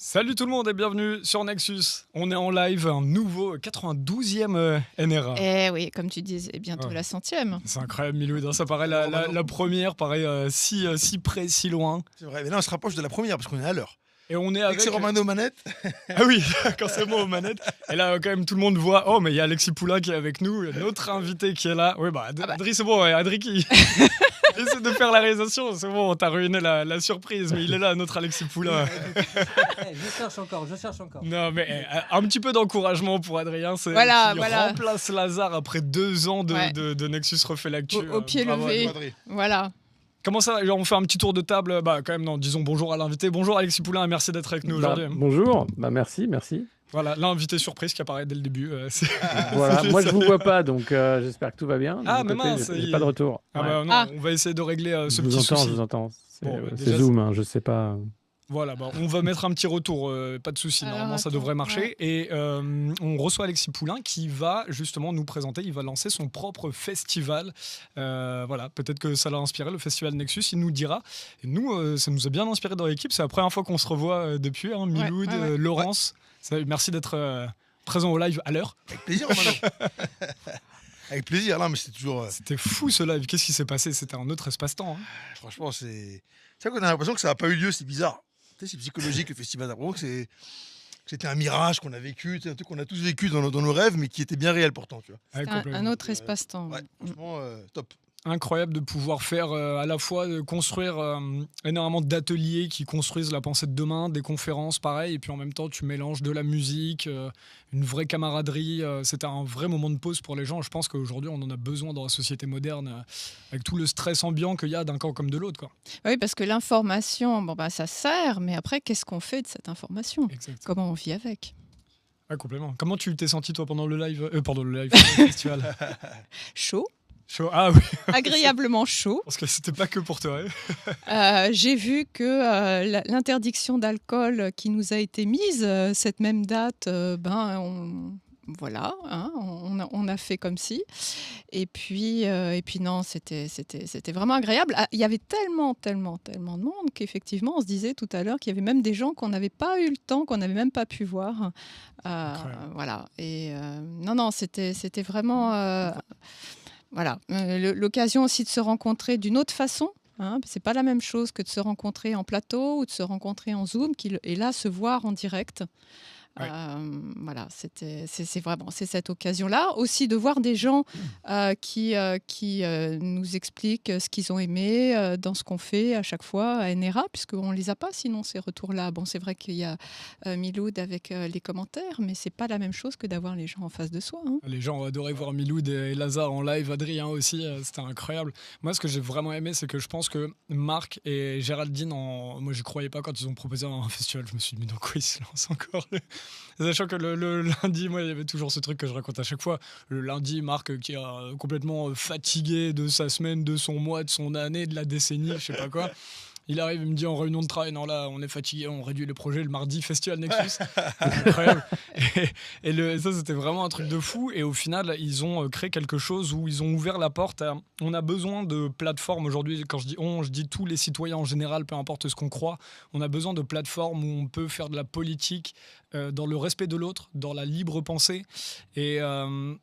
Salut tout le monde et bienvenue sur Nexus. On est en live, un nouveau 92e NRA. Eh oui, comme tu disais, bientôt Ouais. la 100e. C'est incroyable, Miloud. Ça paraît la première, paraît si près, si loin. C'est vrai, mais là on se rapproche de la première parce qu'on est à l'heure. Et on est Avec avec. c'est Romano Manette. Ah oui, quand c'est moi aux manettes. Et là, quand même, tout le monde voit. Oh, mais il y a Alexis Poulain qui est avec nous, notre invité qui est là. Oui, Adri, c'est bon, ouais, Adri qui. Essaie de faire la réalisation, c'est bon, on t'a ruiné la surprise, mais il est là, notre Alexis Poulain. Je cherche encore. Non, mais un petit peu d'encouragement pour Adrien, c'est Voilà. remplace Lazare après 2 ans de Nexus refait l'actu. Au pied Bravo, levé. Adrien. Voilà. Comment ça va? On fait un petit tour de table. Quand même, non, disons bonjour à l'invité. Bonjour Alexis Poulain, et merci d'être avec nous aujourd'hui. Bonjour, merci. Voilà, l'invité surprise qui apparaît dès le début. Voilà, moi je vous vois pas, donc j'espère que tout va bien. De Ah, mon mais côté, mince, j'ai pas de retour. Ah Ouais. bah non, Ah. on va essayer de régler ce je petit souci. vous entends. C'est Bon, c'est déjà, Zoom, je sais pas. Voilà, on va mettre un petit retour, pas de souci, Alors, normalement ça attends, devrait marcher. Et on reçoit Alexis Poulain qui va justement nous présenter, il va lancer son propre festival. Voilà, peut-être que ça l'a inspiré, le festival Nexus, il nous dira. Et nous, ça nous a bien inspiré dans l'équipe, c'est la première fois qu'on se revoit depuis, hein, Miloud, ouais. Laurence. Merci d'être présent au live à l'heure. Avec plaisir, Romano. Avec plaisir, non, mais c'est toujours. C'était fou ce live, qu'est-ce qui s'est passé? C'était un autre espace-temps. Hein. Franchement, c'est vrai qu'on a l'impression que ça n'a pas eu lieu, c'est bizarre. Tu sais, c'est psychologique le festival. T'as l'impression que c'était un mirage qu'on a vécu, un truc qu'on a tous vécu dans nos rêves, mais qui était bien réel pourtant, tu vois. Ouais, C'est complètement. un autre espace-temps. Ouais, franchement, top. Incroyable de pouvoir faire à la fois construire énormément d'ateliers qui construisent la pensée de demain, des conférences pareil, et puis en même temps tu mélanges de la musique, une vraie camaraderie. C'était un vrai moment de pause pour les gens. Je pense qu'aujourd'hui on en a besoin dans la société moderne, avec tout le stress ambiant qu'il y a d'un camp comme de l'autre, quoi. Oui, parce que l'information, ça sert, mais après, qu'est-ce qu'on fait de cette information? Exact. Comment on vit avec? Ouais, complètement. Comment tu t'es senti toi pendant le live, le festival? Chaud, Chaud. Ah oui, agréablement chaud. parce que c'était pas que pour toi. Hein. J'ai vu que l'interdiction d'alcool qui nous a été mise, cette même date, voilà, hein, on a fait comme si. Et puis non, c'était vraiment agréable. Ah, il y avait tellement de monde qu'effectivement, on se disait tout à l'heure qu'il y avait même des gens qu'on n'avait pas eu le temps, qu'on n'avait même pas pu voir. Voilà. Et non, c'était vraiment... Voilà, l'occasion aussi de se rencontrer d'une autre façon. Hein, c'est pas la même chose que de se rencontrer en plateau ou de se rencontrer en Zoom, et là se voir en direct. Ouais. Voilà, c'est vraiment cette occasion-là aussi de voir des gens qui nous expliquent ce qu'ils ont aimé dans ce qu'on fait à chaque fois à NRA, puisqu'on les a pas sinon ces retours-là. Bon, c'est vrai qu'il y a Miloud avec les commentaires, mais c'est pas la même chose que d'avoir les gens en face de soi. Hein. Les gens ont adoré voir Miloud et Lazare en live, Adrien aussi, c'était incroyable. Moi, ce que j'ai vraiment aimé, c'est que je pense que Marc et Géraldine, moi, je croyais pas quand ils ont proposé un festival. Je me suis dit, mais dans quoi ils se lancent encore? Sachant que le lundi, moi, il y avait toujours ce truc que je raconte à chaque fois. Le lundi, Marc qui est complètement fatigué de sa semaine, de son mois, de son année, de la décennie, je sais pas quoi. Il arrive, il me dit en réunion de travail, non là, on est fatigué, on réduit le projet le mardi, Festival Nexus. Incroyable. Et ça, c'était vraiment un truc de fou. Et au final, ils ont créé quelque chose où ils ont ouvert la porte. On a besoin de plateformes aujourd'hui. Quand je dis on, je dis tous les citoyens en général, peu importe ce qu'on croit. On a besoin de plateformes où on peut faire de la politique dans le respect de l'autre, dans la libre pensée. Et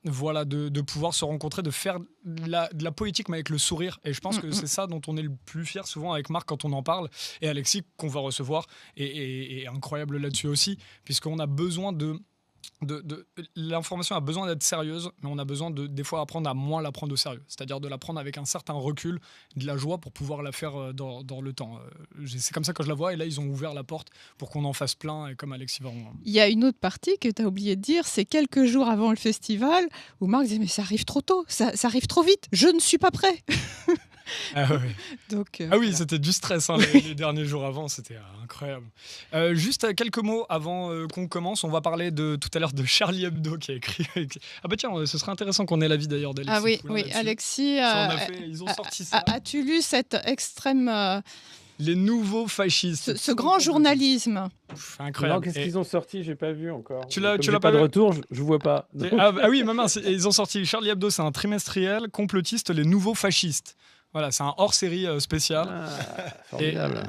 voilà, de pouvoir se rencontrer, de faire de la politique, mais avec le sourire. Et je pense que c'est ça dont on est le plus fier souvent avec Marc quand on en parle, et Alexis qu'on va recevoir est incroyable là-dessus aussi, puisqu'on a besoin l'information a besoin d'être sérieuse, mais on a besoin des fois apprendre à moins la prendre au sérieux, c'est-à-dire de la prendre avec un certain recul, de la joie pour pouvoir la faire dans le temps. C'est comme ça que je la vois, et là ils ont ouvert la porte pour qu'on en fasse plein, et comme Alexis va Il y a une autre partie que tu as oublié de dire, c'est quelques jours avant le festival où Marc disait mais ça arrive trop tôt, ça arrive trop vite, je ne suis pas prêt. Ah, ouais. Donc, oui, voilà. c'était du stress, hein, les derniers jours avant, c'était incroyable. Juste quelques mots avant qu'on commence, on va parler tout à l'heure de Charlie Hebdo qui a écrit. Ah bah tiens, ce serait intéressant qu'on ait l'avis d'ailleurs d'Alexis. Ah oui, Poulain oui, là-dessus. Alexis, Ils ont sorti ça. as-tu lu cette extrême, Les nouveaux fascistes. ce grand journalisme? Incroyable. Non, qu'est-ce qu'ils ont sorti? J'ai pas vu encore. Tu l'as Comme j'ai pas pas de vu? retour, je vois pas. Ah oui, maman, ils ont sorti Charlie Hebdo, c'est un trimestriel complotiste, les nouveaux fascistes. Voilà, c'est un hors-série spécial. Formidable.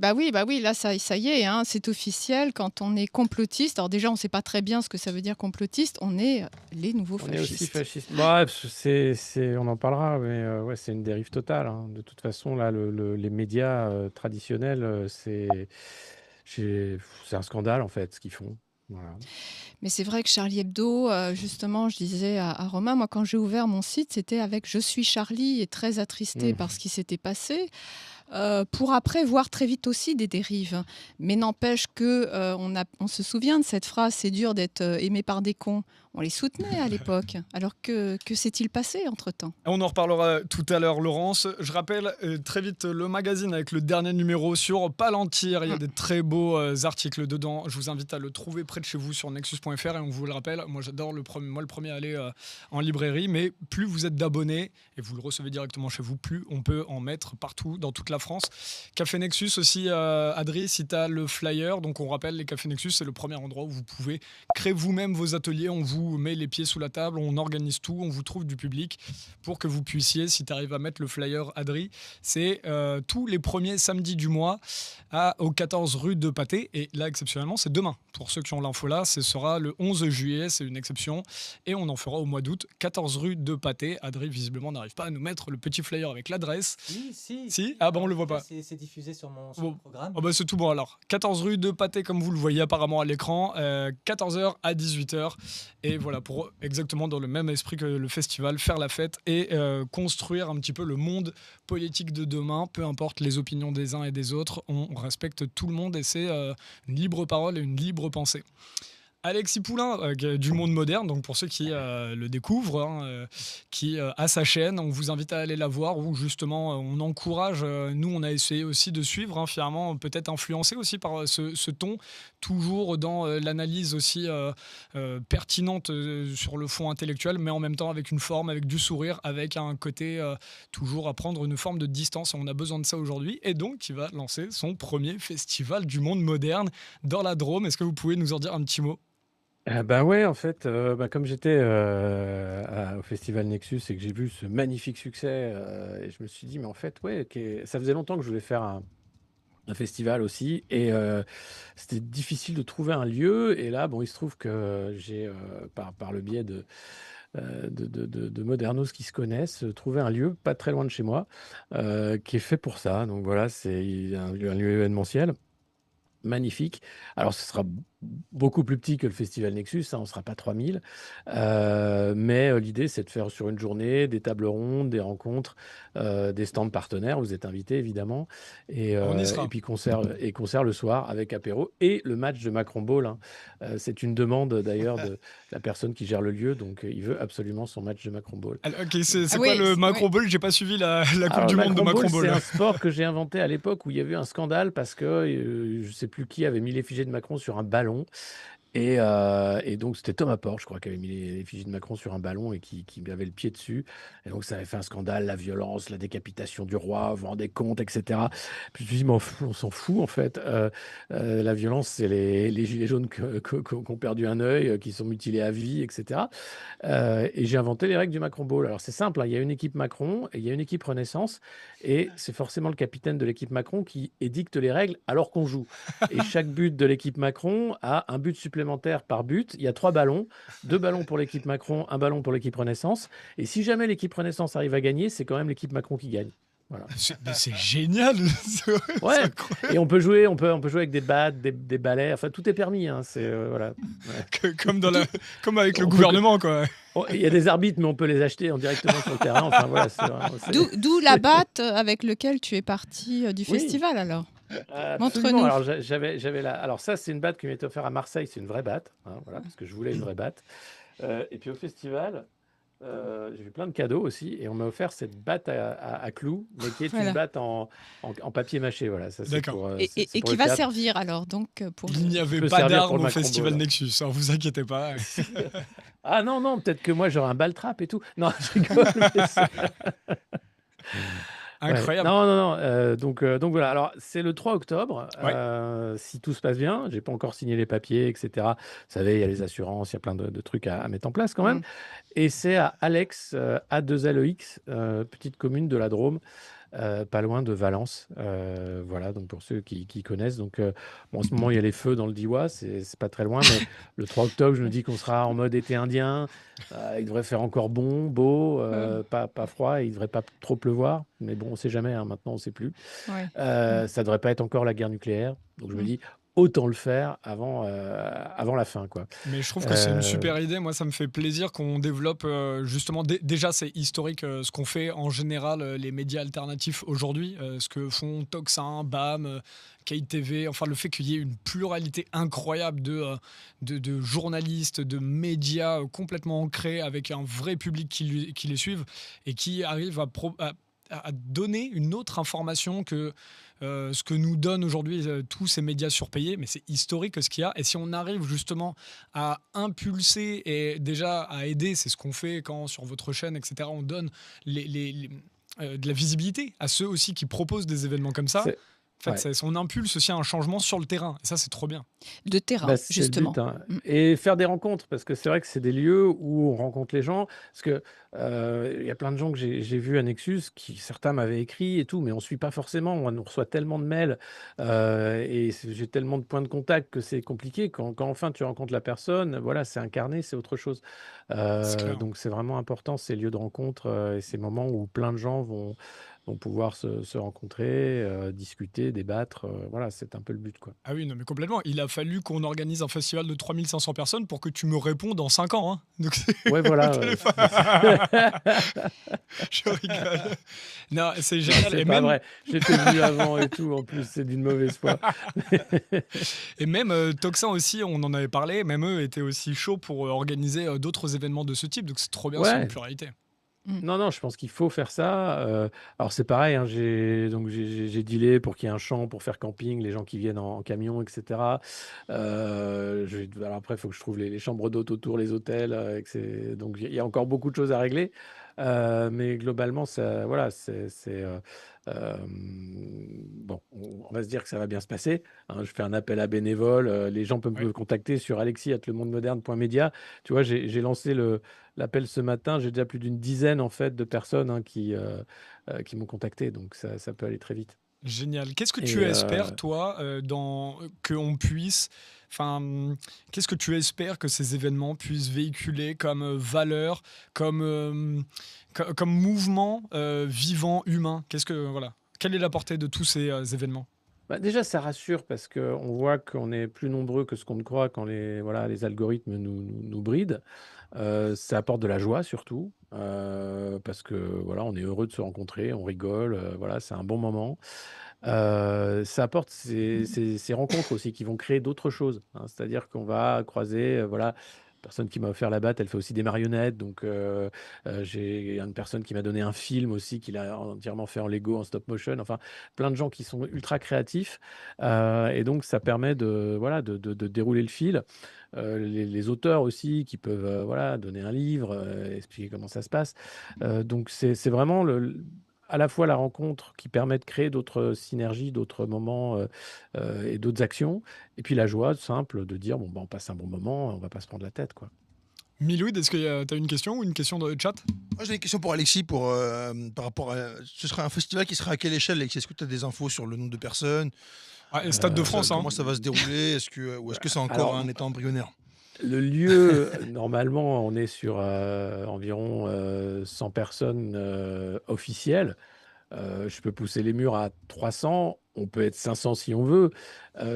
Bah oui, là, ça y est, hein, c'est officiel. Quand on est complotiste, alors déjà, on ne sait pas très bien ce que ça veut dire complotiste, on est les nouveaux On est aussi fascistes. fasciste. On en parlera, mais ouais, c'est une dérive totale, hein. De toute façon, là, les médias traditionnels, c'est un scandale, en fait, ce qu'ils font. Voilà. Mais c'est vrai que Charlie Hebdo, justement, je disais à Romain, moi, quand j'ai ouvert mon site, c'était avec Je suis Charlie et très attristée par ce qui s'était passé. Pour après voir très vite aussi des dérives. Mais n'empêche que on se souvient de cette phrase, c'est dur d'être aimé par des cons. On les soutenait à l'époque. Alors que s'est-il passé entre-temps ? On en reparlera tout à l'heure, Laurence. Je rappelle très vite le magazine avec le dernier numéro sur Palantir. Il y a des très beaux articles dedans. Je vous invite à le trouver près de chez vous sur nexus.fr. Et on vous le rappelle, moi j'adore le premier à aller en librairie. Mais plus vous êtes d'abonnés et vous le recevez directement chez vous, plus on peut en mettre partout dans toute la France. Café Nexus aussi, Adri, si tu as le flyer. Donc on rappelle, les Cafés Nexus, c'est le premier endroit où vous pouvez créer vous-même vos ateliers. On vous met les pieds sous la table, on organise tout, on vous trouve du public pour que vous puissiez, si tu arrives à mettre le flyer, Adri, c'est tous les premiers samedis du mois au 14 rue de Pâté. Et là, exceptionnellement, c'est demain. Pour ceux qui ont l'info là, ce sera le 11 juillet, c'est une exception. Et on en fera au mois d'août, 14 rue de Pâté. Adri, visiblement, n'arrive pas à nous mettre le petit flyer avec l'adresse. Si. Ah bah on le voit pas. C'est diffusé sur mon programme. Oh bah c'est tout bon alors. 14 rue de Pâté, comme vous le voyez apparemment à l'écran, 14h à 18h. Et voilà, pour exactement dans le même esprit que le festival, faire la fête et construire un petit peu le monde politique de demain, peu importe les opinions des uns et des autres, on respecte tout le monde et c'est une libre parole et une libre pensée. Alexis Poulain, du Monde Moderne, donc pour ceux qui le découvrent, hein, qui a sa chaîne, on vous invite à aller la voir, où justement on encourage, nous on a essayé aussi de suivre, hein, fièrement, peut-être influencé aussi par ce ton, toujours dans l'analyse aussi pertinente sur le fond intellectuel, mais en même temps avec une forme, avec du sourire, avec un côté toujours à prendre une forme de distance, et on a besoin de ça aujourd'hui, et donc il va lancer son premier festival du Monde Moderne dans la Drôme. Est-ce que vous pouvez nous en dire un petit mot ? Bah ouais, en fait, comme j'étais au Festival Nexus et que j'ai vu ce magnifique succès, et je me suis dit, mais en fait, ouais, ça faisait longtemps que je voulais faire un festival aussi, et c'était difficile de trouver un lieu. Et là, bon, il se trouve que j'ai, par le biais de Modernos qui se connaissent, trouvé un lieu pas très loin de chez moi, qui est fait pour ça. Donc voilà, c'est un lieu événementiel magnifique. Alors, ce sera beaucoup plus petit que le Festival Nexus, hein, on ne sera pas 3000. Mais l'idée, c'est de faire sur une journée des tables rondes, des rencontres, des stands partenaires. Vous êtes invités, évidemment. Et puis concert le soir avec apéro et le match de Macron Ball, hein. C'est une demande, d'ailleurs, de la personne qui gère le lieu. Donc, il veut absolument son match de Macron Ball. Alors, ok, c'est quoi le Macron Ball ? J'ai pas suivi la Coupe Alors, du Monde de Macron Ball. C'est un sport que j'ai inventé à l'époque où il y avait eu un scandale parce que je sais plus qui avait mis l'effigie de Macron sur un ballon. Et donc, c'était Thomas Porte, je crois, qui avait mis l'effigie de Macron sur un ballon et qui avait le pied dessus. Et donc, ça avait fait un scandale, la violence, la décapitation du roi, vous vous rendez compte, etc. Puis je me suis dit, mais on s'en fout, en fait. La violence, c'est les gilets jaunes qui ont perdu un œil, qui sont mutilés à vie, etc. Et j'ai inventé les règles du Macron Ball. Alors, c'est simple, hein, il y a une équipe Macron et il y a une équipe Renaissance. Et c'est forcément le capitaine de l'équipe Macron qui édicte les règles alors qu'on joue. Et chaque but de l'équipe Macron a un but supplémentaire par but. Il y a 3 ballons, 2 ballons pour l'équipe Macron, 1 ballon pour l'équipe Renaissance. Et si jamais l'équipe Renaissance arrive à gagner, c'est quand même l'équipe Macron qui gagne. Voilà. C'est génial. Ouais. Et on peut jouer avec des battes, des balais. Enfin, tout est permis, hein. C'est voilà. Ouais. Comme avec le gouvernement, quoi. Il y a des arbitres, mais on peut les acheter directement sur le terrain. Enfin voilà. D'où la batte avec laquelle tu es parti du festival, alors. Montre-nous. Alors j'avais là. Alors ça, c'est une batte qui m'était offerte à Marseille. C'est une vraie batte, hein, voilà, parce que je voulais une vraie batte. Et puis au festival, j'ai eu plein de cadeaux aussi, et on m'a offert cette batte à clous, mais qui est une batte en papier mâché. Voilà, ça, c'est d'accord. Et qui va servir alors donc pour. Il n'y avait pas d'armes au Festival Nexus, hein, vous inquiétez pas. Ah non, peut-être que moi j'aurai un baltrap et tout. Non, je rigole. Ouais. Incroyable. Non, non, non. Donc voilà. Alors, c'est le 3 octobre. Ouais. Si tout se passe bien, j'ai pas encore signé les papiers, etc. Vous savez, il y a les assurances, il y a plein de trucs à mettre en place quand même. Mm. Et c'est à Alex, A2LEX, petite commune de la Drôme, pas loin de Valence. Voilà, donc pour ceux qui connaissent. Donc, bon, en ce moment, il y a les feux dans le Diois, c'est pas très loin, mais le 3 octobre, je me dis qu'on sera en mode été indien. Il devrait faire encore bon, beau, pas froid, et il devrait pas trop pleuvoir. Mais bon, on sait jamais, hein, maintenant, on sait plus. Ouais. Mm. Ça devrait pas être encore la guerre nucléaire. Donc, je me Mm. dis, autant le faire avant la fin, quoi. Mais je trouve que c'est une Euh, super idée. Moi, ça me fait plaisir qu'on développe justement. Déjà, c'est historique ce qu'on fait en général les médias alternatifs aujourd'hui, ce que font Toxin, BAM, Kate TV. Enfin, le fait qu'il y ait une pluralité incroyable de journalistes, de médias complètement ancrés avec un vrai public qui les suivent et qui arrivent à donner une autre information que ce que nous donnent aujourd'hui tous ces médias surpayés, mais c'est historique ce qu'il y a. Et si on arrive justement à impulser et déjà à aider, c'est ce qu'on fait quand sur votre chaîne, etc., on donne de la visibilité à ceux aussi qui proposent des événements comme ça. c'est En fait, ouais. on impulse aussi un changement sur le terrain. Et ça, c'est trop bien. De terrain, Bah, c'est le justement. but, hein. Mm. Et faire des rencontres, parce que c'est vrai que c'est des lieux où on rencontre les gens. Parce que il y a plein de gens que j'ai vus à Nexus, qui certains m'avaient écrit et tout, mais on ne suit pas forcément. On reçoit tellement de mails et j'ai tellement de points de contact que c'est compliqué. Quand enfin tu rencontres la personne, voilà, c'est incarné, c'est autre chose. C'est clair. Donc c'est vraiment important ces lieux de rencontre et ces moments où plein de gens vont pouvoir se rencontrer, discuter, débattre. Voilà, c'est un peu le but, quoi. Ah oui, non, mais complètement. Il a fallu qu'on organise un festival de 3500 personnes pour que tu me répondes dans 5 ans. Hein. Donc, Ouais, au voilà. téléphone. Je rigole. Non, c'est Non, génial. c'est Et pas même, vrai. J'étais venu avant et tout. En plus, c'est d'une mauvaise foi. Toxin aussi, on en avait parlé. Même eux étaient aussi chauds pour organiser d'autres événements de ce type. Donc c'est trop bien, c'est une Ouais. pluralité. Non, non, je pense qu'il faut faire ça. Alors c'est pareil, hein, j'ai dealé pour qu'il y ait un champ pour faire camping, les gens qui viennent en camion, etc. Alors après, il faut que je trouve les chambres d'hôtes autour, les hôtels. Donc il y a encore beaucoup de choses à régler. Mais globalement, ça, voilà, bon, on va se dire que ça va bien se passer, hein. Je fais un appel à bénévoles. Les gens peuvent Ouais. me contacter sur alexis@lemondemoderne.media. Tu vois, j'ai lancé l'appel ce matin. J'ai déjà plus d'une dizaine en fait de personnes, hein, qui m'ont contacté. Donc ça peut aller très vite. Génial. Qu'est-ce que tu Et espères, toi, qu'on puisse. Enfin, qu'est-ce que tu espères que ces événements puissent véhiculer comme valeur, comme mouvement vivant, humain? Voilà. Quelle est la portée de tous ces événements? bah, déjà, ça rassure parce qu'on voit qu'on est plus nombreux que ce qu'on ne croit quand les algorithmes nous brident. Ça apporte de la joie surtout, parce que voilà, on est heureux de se rencontrer, on rigole, voilà, c'est un bon moment. Ça apporte ces rencontres aussi qui vont créer d'autres choses, hein. C'est-à-dire qu'on va croiser, voilà, la personne qui m'a offert la batte, elle fait aussi des marionnettes. Donc, j'ai une personne qui m'a donné un film aussi, qu'il a entièrement fait en Lego, en stop motion. Enfin, plein de gens qui sont ultra créatifs. Et donc, ça permet voilà, de dérouler le fil. Les auteurs aussi qui peuvent voilà, donner un livre, expliquer comment ça se passe. Donc, c'est vraiment à la fois la rencontre qui permet de créer d'autres synergies, d'autres moments et d'autres actions, et puis la joie simple de dire bon, bah, on passe un bon moment, on va pas se prendre la tête, quoi. Milouid, est-ce que tu as une question ou une question dans le chat? Moi, j'ai une question pour Alexis par rapport à. Ce serait un festival qui serait à quelle échelle, Alexis? Est-ce que tu as des infos sur le nombre de personnes? Ah, et Stade de France, hein. Comment ça va se dérouler? Ou est-ce que c'est encore Alors, un état embryonnaire? le lieu, normalement, on est sur environ 100 personnes officielles. Je peux pousser les murs à 300, on peut être 500 si on veut.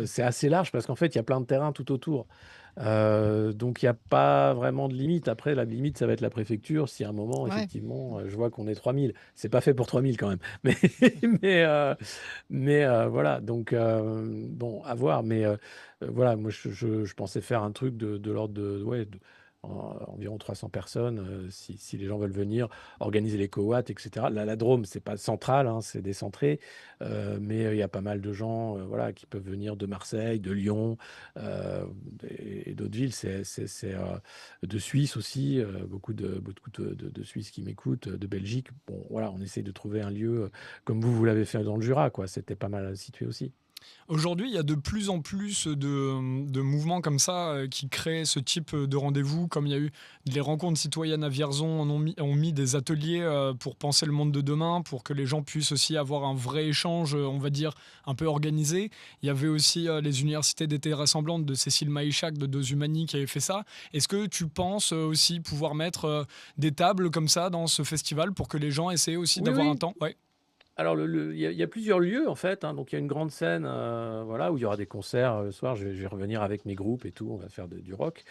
C'est assez large parce qu'en fait, il y a plein de terrains tout autour. Donc, il n'y a pas vraiment de limite. Après, la limite, ça va être la préfecture. Si à un moment, Ouais. effectivement, je vois qu'on est 3000, c'est pas fait pour 3000 quand même. Mais, voilà. Donc, bon, à voir. Mais voilà, moi, je pensais faire un truc de l'ordre de, ouais, environ 300 personnes, si les gens veulent venir, organiser les coats, etc. La Drôme, c'est pas central, hein, c'est décentré, mais il y a pas mal de gens voilà, qui peuvent venir de Marseille, de Lyon euh, et d'autres villes. De Suisse aussi, beaucoup de Suisses qui m'écoutent, de Belgique. Bon, voilà, on essaye de trouver un lieu comme vous l'avez fait dans le Jura, quoi. C'était pas mal situé aussi. Aujourd'hui, il y a de plus en plus de mouvements comme ça qui créent ce type de rendez-vous, comme il y a eu les rencontres citoyennes à Vierzon, ont mis des ateliers pour penser le monde de demain, pour que les gens puissent aussi avoir un vrai échange, on va dire, un peu organisé. Il y avait aussi les universités d'été rassemblantes de Cécile Maïchak de Deux Humani qui avait fait ça. Est-ce que tu penses aussi pouvoir mettre des tables comme ça dans ce festival pour que les gens essaient aussi Oui, d'avoir un oui. temps? Ouais. Alors, il y a plusieurs lieux, en fait, hein. Donc, il y a une grande scène voilà, où il y aura des concerts le soir. Je vais revenir avec mes groupes et tout. On va faire du rock.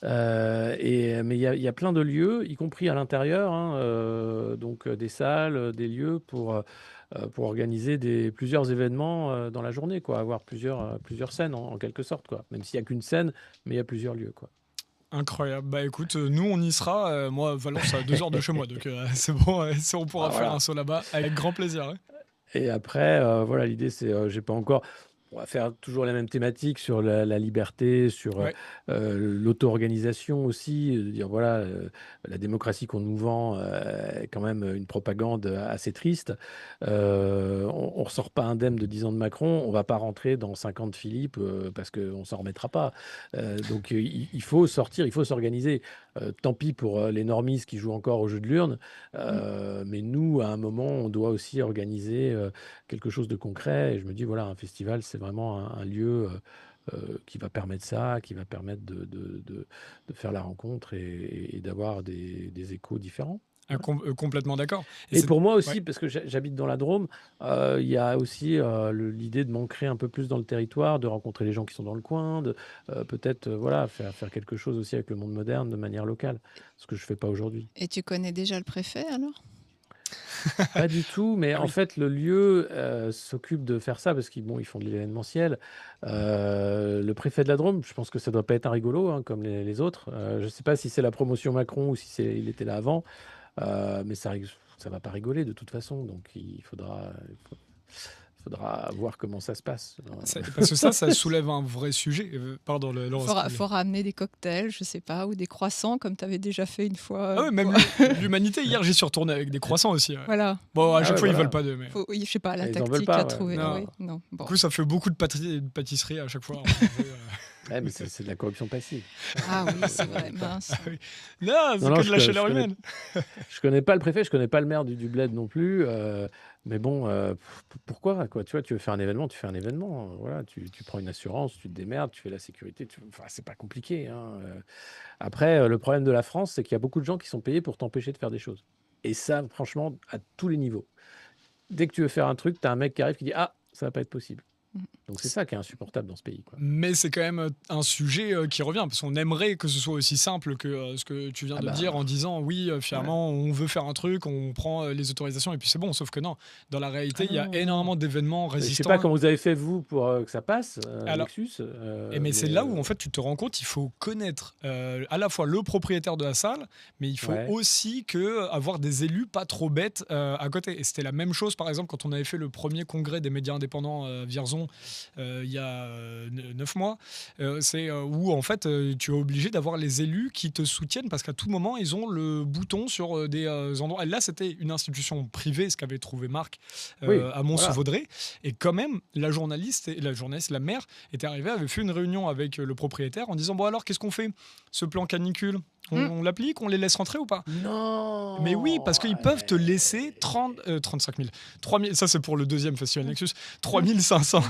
Mais il y a plein de lieux, y compris à l'intérieur, hein, donc des salles, des lieux pour organiser plusieurs événements dans la journée, quoi. Avoir plusieurs scènes, en quelque sorte, quoi. Même s'il n'y a qu'une scène, mais il y a plusieurs lieux, quoi. Incroyable. Bah écoute, nous on y sera. Moi, Valence, à 2 heures de chez moi, donc c'est bon, on pourra Ah, faire voilà. un saut là-bas avec grand plaisir. Ouais. Et après, voilà, l'idée, c'est, j'ai pas encore. On va faire toujours la même thématique sur la liberté, sur Ouais. l'auto-organisation aussi, de dire voilà, la démocratie qu'on nous vend est quand même une propagande assez triste. On ressort pas indemne de 10 ans de Macron, on va pas rentrer dans 50 Philippe parce qu'on s'en remettra pas. Donc il faut sortir, il faut s'organiser. Tant pis pour les normistes qui jouent encore au jeu de l'urne, mais nous, à un moment, on doit aussi organiser quelque chose de concret. Et je me dis, voilà, un festival, c'est vraiment un lieu qui va permettre ça, qui va permettre de faire la rencontre et d'avoir des échos différents. Voilà. Complètement d'accord. Et pour moi Ouais. aussi, parce que j'habite dans la Drôme, il y a aussi l'idée de m'ancrer un peu plus dans le territoire, de rencontrer les gens qui sont dans le coin, de peut-être voilà, faire quelque chose aussi avec le monde moderne de manière locale, ce que je ne fais pas aujourd'hui. Et tu connais déjà le préfet alors? Pas du tout, mais Ah en oui. fait, le lieu s'occupe de faire ça parce qu'ils ils font de l'événementiel. Le préfet de la Drôme, je pense que ça doit pas être un rigolo hein, comme les autres. Je ne sais pas si c'est la promotion Macron ou si il était là avant, mais ça va pas rigoler de toute façon. Donc il faudra voir comment ça se passe. Parce que ça soulève un vrai sujet. Pardon, Laurence. Faut ramener des cocktails, je sais pas, ou des croissants comme tu avais déjà fait une fois. Ah ouais, même l'humanité, hier, j'y suis retourné avec des croissants aussi. Ouais. Voilà. Bon, à Ah chaque ouais, fois, ils voilà. veulent pas d'eux. Mais... Oui, je sais pas, la Ils en veulent tactique pas, à ouais. trouver. Non. Oui, non. Bon. Du coup, ça fait beaucoup de pâtisserie à chaque fois. Ouais, mais c'est de la corruption passive. Ah oui, c'est vrai, mince. Ah oui. Non, c'est que de la chaleur humaine. Je connais pas le préfet, je connais pas le maire du bled non plus. Mais bon, pourquoi quoi? Tu vois, tu veux faire un événement, tu fais un événement. Voilà, tu prends une assurance, tu te démerdes, tu fais la sécurité. Enfin, c'est pas compliqué, hein. Après, le problème de la France, c'est qu'il y a beaucoup de gens qui sont payés pour t'empêcher de faire des choses. Et ça, franchement, à tous les niveaux. Dès que tu veux faire un truc, tu as un mec qui arrive qui dit ah, ça va pas être possible. Donc c'est ça qui est insupportable dans ce pays, quoi. Mais c'est quand même un sujet qui revient, parce qu'on aimerait que ce soit aussi simple que ce que tu viens de dire en disant oui, finalement, on veut faire un truc, on prend les autorisations et puis c'est bon. Sauf que non, dans la réalité, il y a énormément d'événements Je sais résistants. pas comment vous avez fait, vous, pour que ça passe, Alors, Nexus. mais c'est là où en fait tu te rends compte, il faut connaître à la fois le propriétaire de la salle, mais il faut Ouais. aussi avoir des élus pas trop bêtes à côté. Et c'était la même chose, par exemple, quand on avait fait le premier congrès des médias indépendants à Vierzon il y a 9 mois. C'est où en fait tu es obligé d'avoir les élus qui te soutiennent parce qu'à tout moment ils ont le bouton sur des endroits. Et là, c'était une institution privée, ce qu'avait trouvé Marc Oui, à Mont-Sauvaudray. Et quand même, la journaliste, la maire, était arrivée, avait fait une réunion avec le propriétaire en disant bon alors qu'est-ce qu'on fait ce plan canicule, on l'applique, on les laisse rentrer ou pas? Non. Mais oui, parce qu'ils peuvent te laisser 35 000, 3 000, ça c'est pour le deuxième festival Nexus, 3500,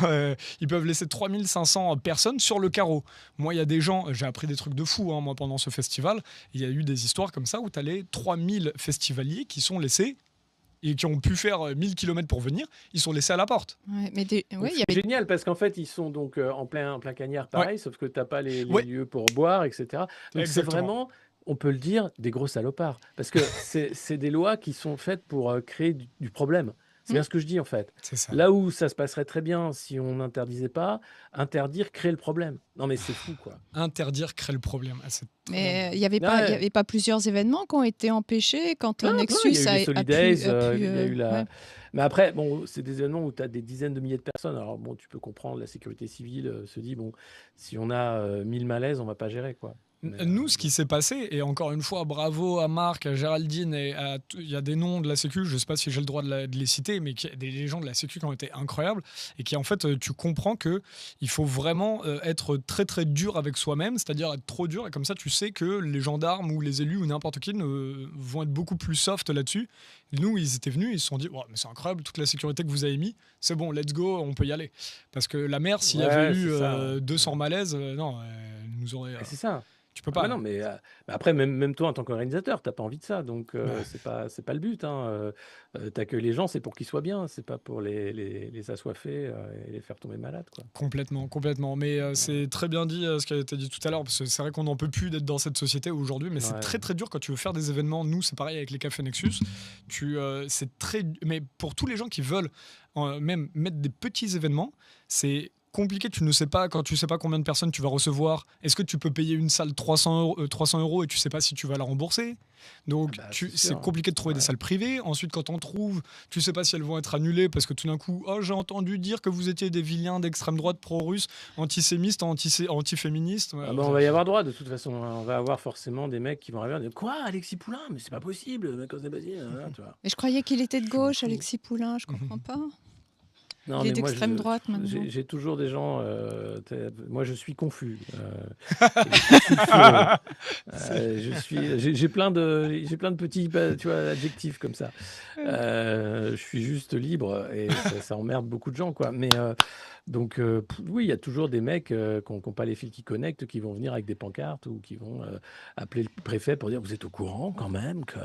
ils peuvent laisser 3500 personnes sur le carreau. Moi, il y a des gens, j'ai appris des trucs de fou, hein, moi pendant ce festival, il y a eu des histoires comme ça où tu as les 3000 festivaliers qui sont laissés et qui ont pu faire 1000 km pour venir, ils sont laissés à la porte. Ouais, mais Donc, il y c'est avait génial parce qu'en fait, ils sont donc en plein cagnard, pareil, sauf que tu n'as pas les Ouais. lieux pour boire, etc. Donc, c'est Exactement. vraiment, on peut le dire, des gros salopards. Parce que c'est des lois qui sont faites pour créer du problème. C'est bien ce que je dis en fait. C'est ça. Là où ça se passerait très bien si on n'interdisait pas, interdire crée le problème. Non mais c'est fou quoi. Interdire crée le problème. Ah, c'est très bien Mais dit. il n'y avait pas, il y Ouais. avait pas plusieurs événements qui ont été empêchés quand Plein, il y Nexus a eu les a Solidays, pu, il y a eu la... ouais. Mais après, bon, c'est des événements où tu as des dizaines de milliers de personnes. Alors bon, tu peux comprendre, la sécurité civile se dit, bon, si on a 1000 malaises, on va pas gérer quoi. Mais Nous, ce bon. qui s'est passé, et encore une fois, bravo à Marc, à Géraldine, et il y a des noms de la Sécu, je ne sais pas si j'ai le droit de les citer, mais des gens de la Sécu qui ont été incroyables, et qui en fait, tu comprends que il faut vraiment être très très dur avec soi-même, c'est-à-dire être trop dur, et comme ça, tu sais que les gendarmes ou les élus ou n'importe qui vont être beaucoup plus soft là-dessus. Nous, ils étaient venus, ils se sont dit, oh, mais c'est incroyable, toute la sécurité que vous avez mis, c'est bon, let's go, on peut y aller. Parce que la mer, s'il y avait Ouais, eu c'est ça. 200 malaises, non, nous aurait. Et c'est ça. Tu peux Ah bah pas. non, mais après, même toi, en tant qu'organisateur, t'as pas envie de ça. Donc, Ouais. c'est pas le but. Hein. T'accueilles les gens, c'est pour qu'ils soient bien. C'est pas pour les assoiffer et les faire tomber malades, quoi. Complètement, complètement. Mais Ouais. c'est très bien dit ce qui a été dit tout à l'heure, parce que c'est vrai qu'on n'en peut plus d'être dans cette société aujourd'hui, mais c'est Ouais. très très dur quand tu veux faire des événements. Nous, c'est pareil avec les Cafés Nexus. C'est très, mais pour tous les gens qui veulent même mettre des petits événements, c'est compliqué. Tu ne sais pas, quand tu sais pas combien de personnes tu vas recevoir, est-ce que tu peux payer une salle 300 euros et tu sais pas si tu vas la rembourser. Donc Ah bah, c'est c'est sûr. compliqué de trouver des Ouais. salles privées. Ensuite, quand on trouve, tu sais pas si elles vont être annulées parce que tout d'un coup, oh, j'ai entendu dire que vous étiez des vilains d'extrême droite pro-russe, antisémites, antiféministes. Ouais, Ah bah, on va y avoir droit de toute façon. Hein. On va avoir forcément des mecs qui vont arriver et dire quoi, Alexis Poulain, mais c'est pas possible, mais quand c'est possible, tu vois. Mais je croyais qu'il était de Je suis gauche, fou. Alexis Poulain, je comprends pas. Non, Il est mais moi, d'extrême droite maintenant. j'ai toujours des gens. Moi, je suis confus. Et je suis sulfureux. J'ai plein de petits, tu vois, adjectifs comme ça. Je suis juste libre et ça emmerde beaucoup de gens, quoi. Mais donc, oui, il y a toujours des mecs qui n'ont pas les fils qui connectent, qui vont venir avec des pancartes ou qui vont appeler le préfet pour dire vous êtes au courant quand même que.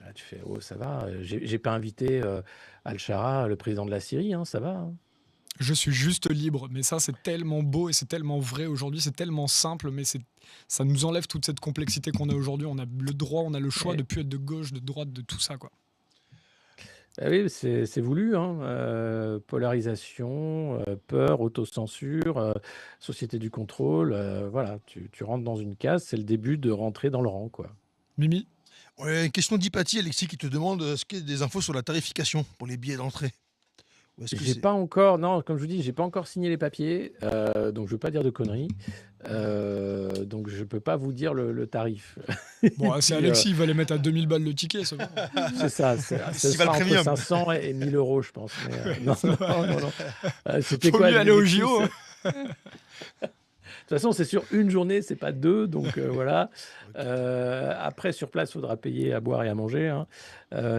Là, tu fais oh ça va. J'ai pas invité Al-Shara, le président de la Syrie, hein, ça va. Hein. Je suis juste libre, mais ça c'est tellement beau et c'est tellement vrai aujourd'hui, c'est tellement simple, mais ça nous enlève toute cette complexité qu'on a aujourd'hui. On a le droit, on a le choix Et- de plus être de gauche, de droite, de tout ça, quoi. Bah oui, c'est voulu, hein. Polarisation, peur, autocensure, société du contrôle. Voilà, tu rentres dans une case, c'est le début de rentrer dans le rang, quoi. Mimi, Ouais, une question d'Hypatie, Alexis, qui te demande est-ce qu'il y a des infos sur la tarification pour les billets d'entrée? Ou est-ce que J'ai c'est. pas encore, non, comme je vous dis, j'ai pas encore signé les papiers, donc je veux pas dire de conneries. Donc je peux pas vous dire le tarif. bon, Et c'est puis, Alexis, il va les mettre à 2000 balles le ticket, c'est bon. c'est ça, ce Festival sera entre premium. 500 et 1000 euros, je pense. Mais, non, ça va. non. C'était Faut quoi mieux aller au Nexus? JO. De toute façon, c'est sur une journée, c'est pas deux, donc voilà. Après, sur place, il faudra payer à boire et à manger. Hein.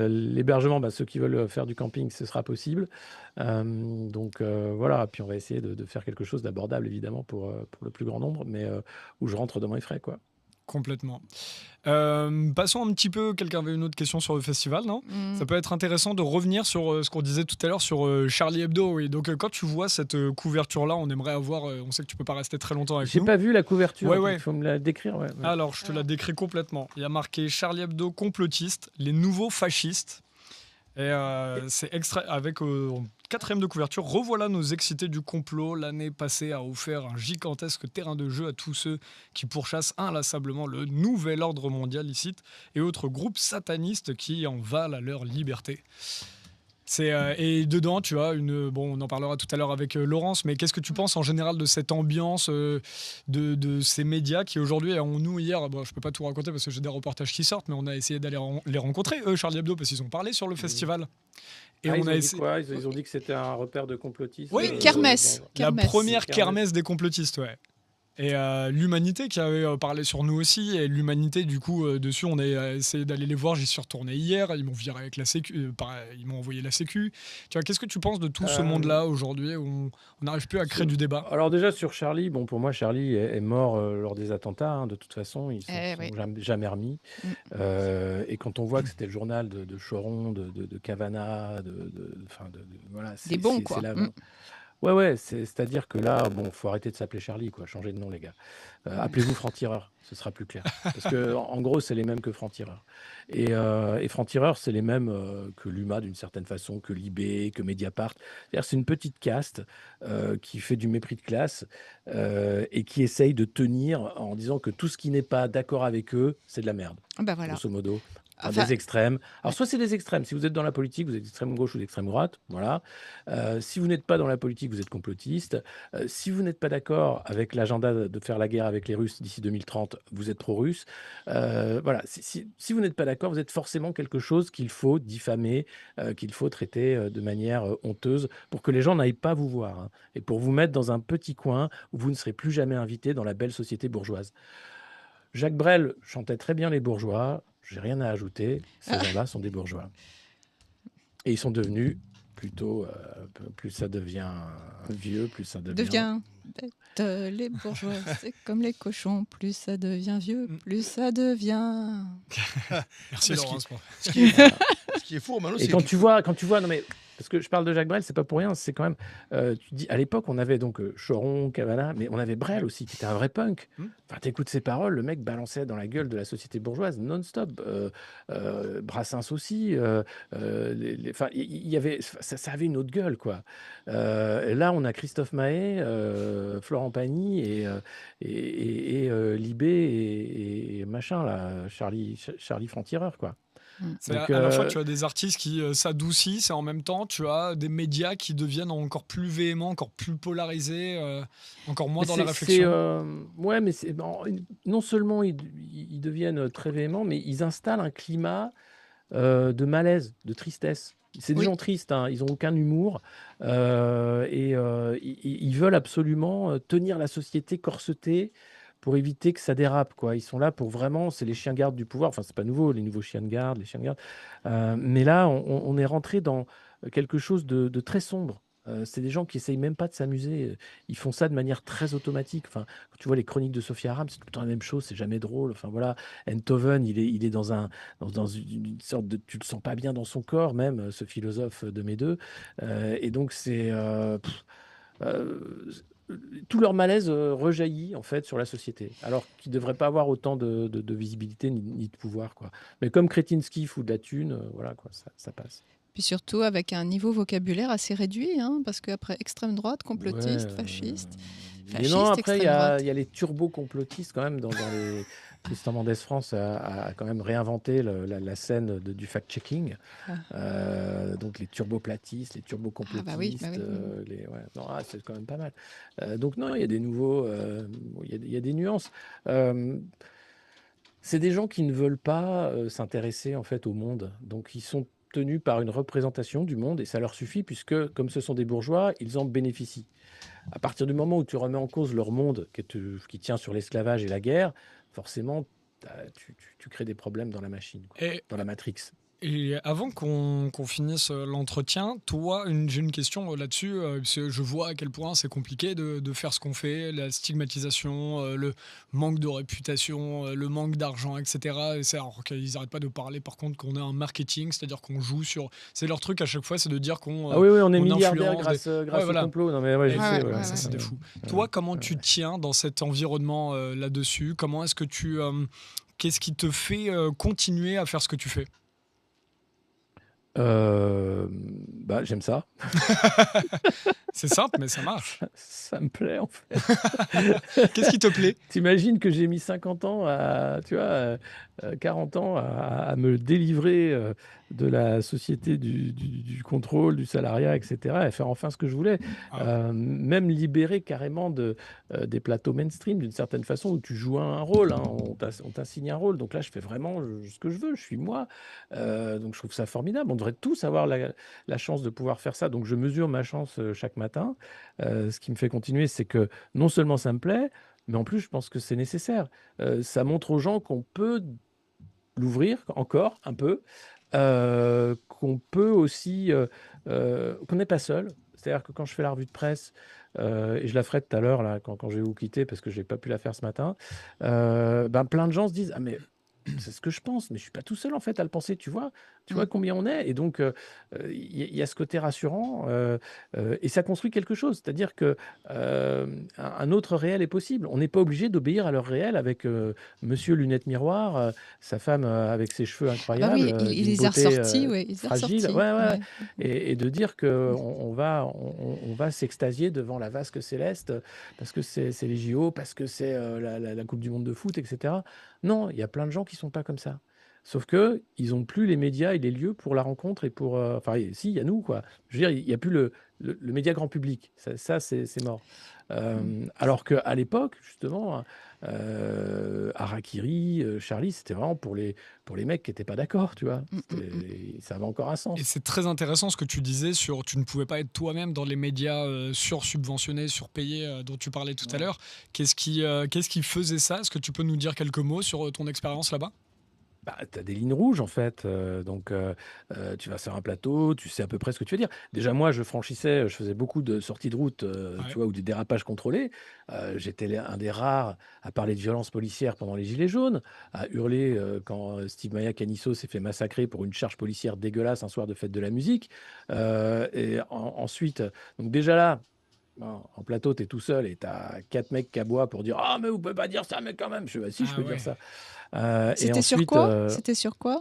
L'hébergement, bah, ceux qui veulent faire du camping, ce sera possible. Donc voilà, puis on va essayer de faire quelque chose d'abordable, évidemment, pour le plus grand nombre, mais où je rentre dans mes frais, quoi. Complètement. Passons un petit peu, quelqu'un avait une autre question sur le festival, non? Ça peut être intéressant de revenir sur ce qu'on disait tout à l'heure sur Charlie Hebdo. Oui. Donc quand tu vois cette couverture-là, on aimerait avoir, on sait que tu peux pas rester très longtemps avec J'ai nous. pas vu la couverture, Ouais. il faut me la décrire. Ouais. Alors, je te la décris complètement. Il y a marqué Charlie Hebdo complotiste, les nouveaux fascistes. Et c'est extrait avec en quatrième de couverture. Revoilà nos excités du complot. L'année passée a offert un gigantesque terrain de jeu à tous ceux qui pourchassent inlassablement le nouvel ordre mondial licite et autres groupes satanistes qui en valent à leur liberté. Et dedans, tu as bon, on en parlera tout à l'heure avec Laurence, mais qu'est-ce que tu penses en général de cette ambiance de ces médias qui aujourd'hui, nous hier, bon, je peux pas tout raconter parce que j'ai des reportages qui sortent, mais on a essayé d'aller les rencontrer, eux, Charlie Hebdo, parce qu'ils ont parlé sur le festival. Et Ah, on ils a ont dit essayé. quoi? Ils ont dit que c'était un repère de complotistes. Oui, kermesse. La première Kermesse. kermesse des complotistes, ouais. Et l'Humanité qui avait parlé sur nous aussi, et l'Humanité, du coup, dessus, on a essayé d'aller les voir. J'y suis retourné hier, ils m'ont viré avec la Sécu, ils m'ont envoyé la Sécu. Tu vois, qu'est-ce que tu penses de tout ce monde-là aujourd'hui où on n'arrive plus à créer du débat? Alors déjà sur Charlie, bon pour moi Charlie est mort lors des attentats, hein, de toute façon, ils ne oui. sont jamais remis. Et quand on voit que c'était le journal de Choron, de Cavana, voilà, Des bons, quoi. c'est la... Ouais, c'est-à-dire que là, bon, faut arrêter de s'appeler Charlie, quoi. Changez de nom, les gars. Appelez-vous Franc-Tireur, ce sera plus clair. Parce que, en gros, c'est les mêmes que Franc-Tireur. Et Franc-Tireur, c'est les mêmes que l'UMA d'une certaine façon, que l'IB, que Mediapart. C'est-à-dire, c'est une petite caste qui fait du mépris de classe et qui essaye de tenir en disant que tout ce qui n'est pas d'accord avec eux, c'est de la merde, Ah bah voilà. grosso modo. Enfin, Des extrêmes. Alors, ouais. soit c'est des extrêmes. Si vous êtes dans la politique, vous êtes d'extrême gauche ou d'extrême droite. Voilà. Si vous n'êtes pas dans la politique, vous êtes complotiste. Si vous n'êtes pas d'accord avec l'agenda de faire la guerre avec les Russes d'ici 2030, vous êtes pro-russe. Voilà. Si vous n'êtes pas d'accord, vous êtes forcément quelque chose qu'il faut diffamer, qu'il faut traiter de manière honteuse pour que les gens n'aillent pas vous voir, hein, et pour vous mettre dans un petit coin où vous ne serez plus jamais invité dans la belle société bourgeoise. Jacques Brel chantait très bien les bourgeois. J'ai rien à ajouter. Ces gens-là sont des bourgeois. Et ils sont devenus plutôt, plus ça devient vieux, plus ça devient. Devient bête, les bourgeois, c'est comme les cochons. Plus ça devient vieux, plus ça devient. Merci Mais Laurent. c'est bon. Ce qui est fou, ce qui est fou, Romano, Et c'est quand que- tu vois, non mais parce que je parle de Jacques Brel, c'est pas pour rien, c'est quand même. Tu dis, à l'époque, on avait donc Choron, Cavana, mais on avait Brel aussi, qui était un vrai punk. Enfin, t'écoutes ses paroles, le mec balançait dans la gueule de la société bourgeoise non-stop. Brassens aussi. Enfin, il y avait, ça avait une autre gueule, quoi. Et là, on a Christophe Maé, Florent Pagny et Libé et machin là, Charlie Franc-Tireur, quoi. C'est Donc, à la fois, tu as des artistes qui s'adoucissent et en même temps, tu as des médias qui deviennent encore plus véhéments, encore plus polarisés, encore moins dans la réflexion. Ouais, mais non seulement ils deviennent très véhéments, mais ils installent un climat de malaise, de tristesse. C'est des Oui. gens tristes, hein, ils n'ont aucun humour et ils veulent absolument tenir la société corsetée pour éviter que ça dérape, quoi. Ils sont là pour vraiment, c'est les chiens gardes du pouvoir. Enfin, c'est pas nouveau, les nouveaux chiens de garde, les chiens de garde. Mais là, on est rentré dans quelque chose de très sombre. C'est des gens qui essayent même pas de s'amuser. Ils font ça de manière très automatique. Enfin, quand tu vois les chroniques de Sophie Aram, c'est tout le temps la même chose. C'est jamais drôle. Enfin voilà, Enthoven, il est dans une sorte de, tu le sens pas bien dans son corps même, ce philosophe de mes deux. Et donc euh, tout leur malaise rejaillit en fait sur la société, alors qu'ils ne devraient pas avoir autant de visibilité ni de pouvoir, quoi. Mais comme Kretinsky fout de la thune, voilà quoi, ça passe. Puis surtout avec un niveau vocabulaire assez réduit, hein, parce qu'après extrême droite, complotiste, Ouais, fasciste, mais non, après, il y extrême droite. a les turbo-complotistes quand même dans les. Tristan Mendès France a quand même réinventé la scène du fact-checking. Donc les turboplatistes, les turbo-complotistes, Ah bah oui, bah oui. ouais, non, c'est quand même pas mal. Donc non, il y a des nouveaux, il y a des nuances. C'est des gens qui ne veulent pas s'intéresser en fait au monde. Donc ils sont tenus par une représentation du monde et ça leur suffit puisque comme ce sont des bourgeois, ils en bénéficient. À partir du moment où tu remets en cause leur monde qui tient sur l'esclavage et la guerre, forcément, tu crées des problèmes dans la machine, quoi, Et dans la Matrix. Et avant qu'on finisse l'entretien, toi, j'ai une question là-dessus. Parce que je vois à quel point c'est compliqué de faire ce qu'on fait, la stigmatisation, le manque de réputation, le manque d'argent, etc. Et alors qu'ils n'arrêtent pas de parler, par contre, qu'on a un marketing, c'est-à-dire qu'on joue sur. C'est leur truc à chaque fois, c'est de dire qu'on. Ah oui, on est on milliardaire influence grâce voilà. au complot. Non, mais ouais, je sais. ouais, Ça, c'est des fous. Ouais. Toi, comment tu tiens dans cet environnement là-dessus? Comment est-ce que tu. Qu'est-ce qui te fait continuer à faire ce que tu fais? Bah, j'aime ça. C'est simple, mais ça marche. Ça me plaît, en fait. Qu'est-ce qui te plaît? T'imagines que j'ai mis 50 ans tu vois, 40 ans à me délivrer de la société du contrôle, du salariat, etc., et à faire enfin ce que je voulais. Même libérer carrément des plateaux mainstream, d'une certaine façon, où tu joues un rôle, hein, on t'assigne un rôle. Donc là, je fais vraiment ce que je veux, je suis moi. Donc je trouve ça formidable. On devrait tous avoir la chance de pouvoir faire ça. Donc je mesure ma chance chaque matin. Ce qui me fait continuer, c'est que non seulement ça me plaît, mais en plus, je pense que c'est nécessaire. Ça montre aux gens qu'on peut l'ouvrir encore un peu, qu'on peut aussi, qu'on n'est pas seul. C'est-à-dire que quand je fais la revue de presse, et je la ferai tout à l'heure là, quand je vais vous quitter parce que je n'ai pas pu la faire ce matin, plein de gens se disent « Ah mais c'est ce que je pense, mais je suis pas tout seul en fait à le penser, tu vois? Tu Mm. vois combien on est? Et donc, il y a ce côté rassurant, et ça construit quelque chose. C'est-à-dire que, un autre réel est possible. On n'est pas obligé d'obéir à leur réel avec, monsieur lunettes miroir, sa femme, avec ses cheveux Ah bah incroyables, oui, il d'une les a beauté, ressortis, ouais, il les a fragile. ressortis. Ouais, ouais, ouais, Ouais. et de dire qu'on va s'extasier devant la vasque céleste, parce que c'est les JO, parce que c'est, la coupe du monde de foot et cetera. Non, il y a plein de gens qui sont pas comme ça. Sauf qu'ils ont plus les médias et les lieux pour la rencontre et pour, enfin, si, il y a nous, quoi. Je veux dire, il y a plus le média grand public. Ça, c'est mort. Mm. Alors qu'à l'époque, justement, Harakiri, Charlie, c'était vraiment pour les mecs qui étaient pas d'accord, tu vois? Mm, mm, mm. Ça avait encore un Et sens. c'est très intéressant ce que tu disais sur tu ne pouvais pas être toi-même dans les médias sursubventionnés, surpayés dont tu parlais tout à Ouais. l'heure. Qu'est-ce qui faisait ça? Est-ce que tu peux nous dire quelques mots sur ton expérience là-bas? Bah, tu as des lignes rouges en fait, donc tu vas sur un plateau, tu sais à peu près ce que tu veux dire. Déjà moi je franchissais, je faisais beaucoup de sorties de route, tu Ouais. vois? Ou des dérapages contrôlés. J'étais un des rares à parler de violences policières pendant les gilets jaunes, à hurler, quand, Steve Maya Canisso s'est fait massacrer pour une charge policière dégueulasse un soir de fête de la musique. Et ensuite, donc déjà là, en plateau, tu es tout seul et tu as 4 mecs qui aboient pour dire: «Ah mais vous pouvez pas dire ça, mais quand même!» Je fais: «Bah si, je Ah peux dire ouais. ça». Et C'était sur ensuite, quoi? C'était sur quoi?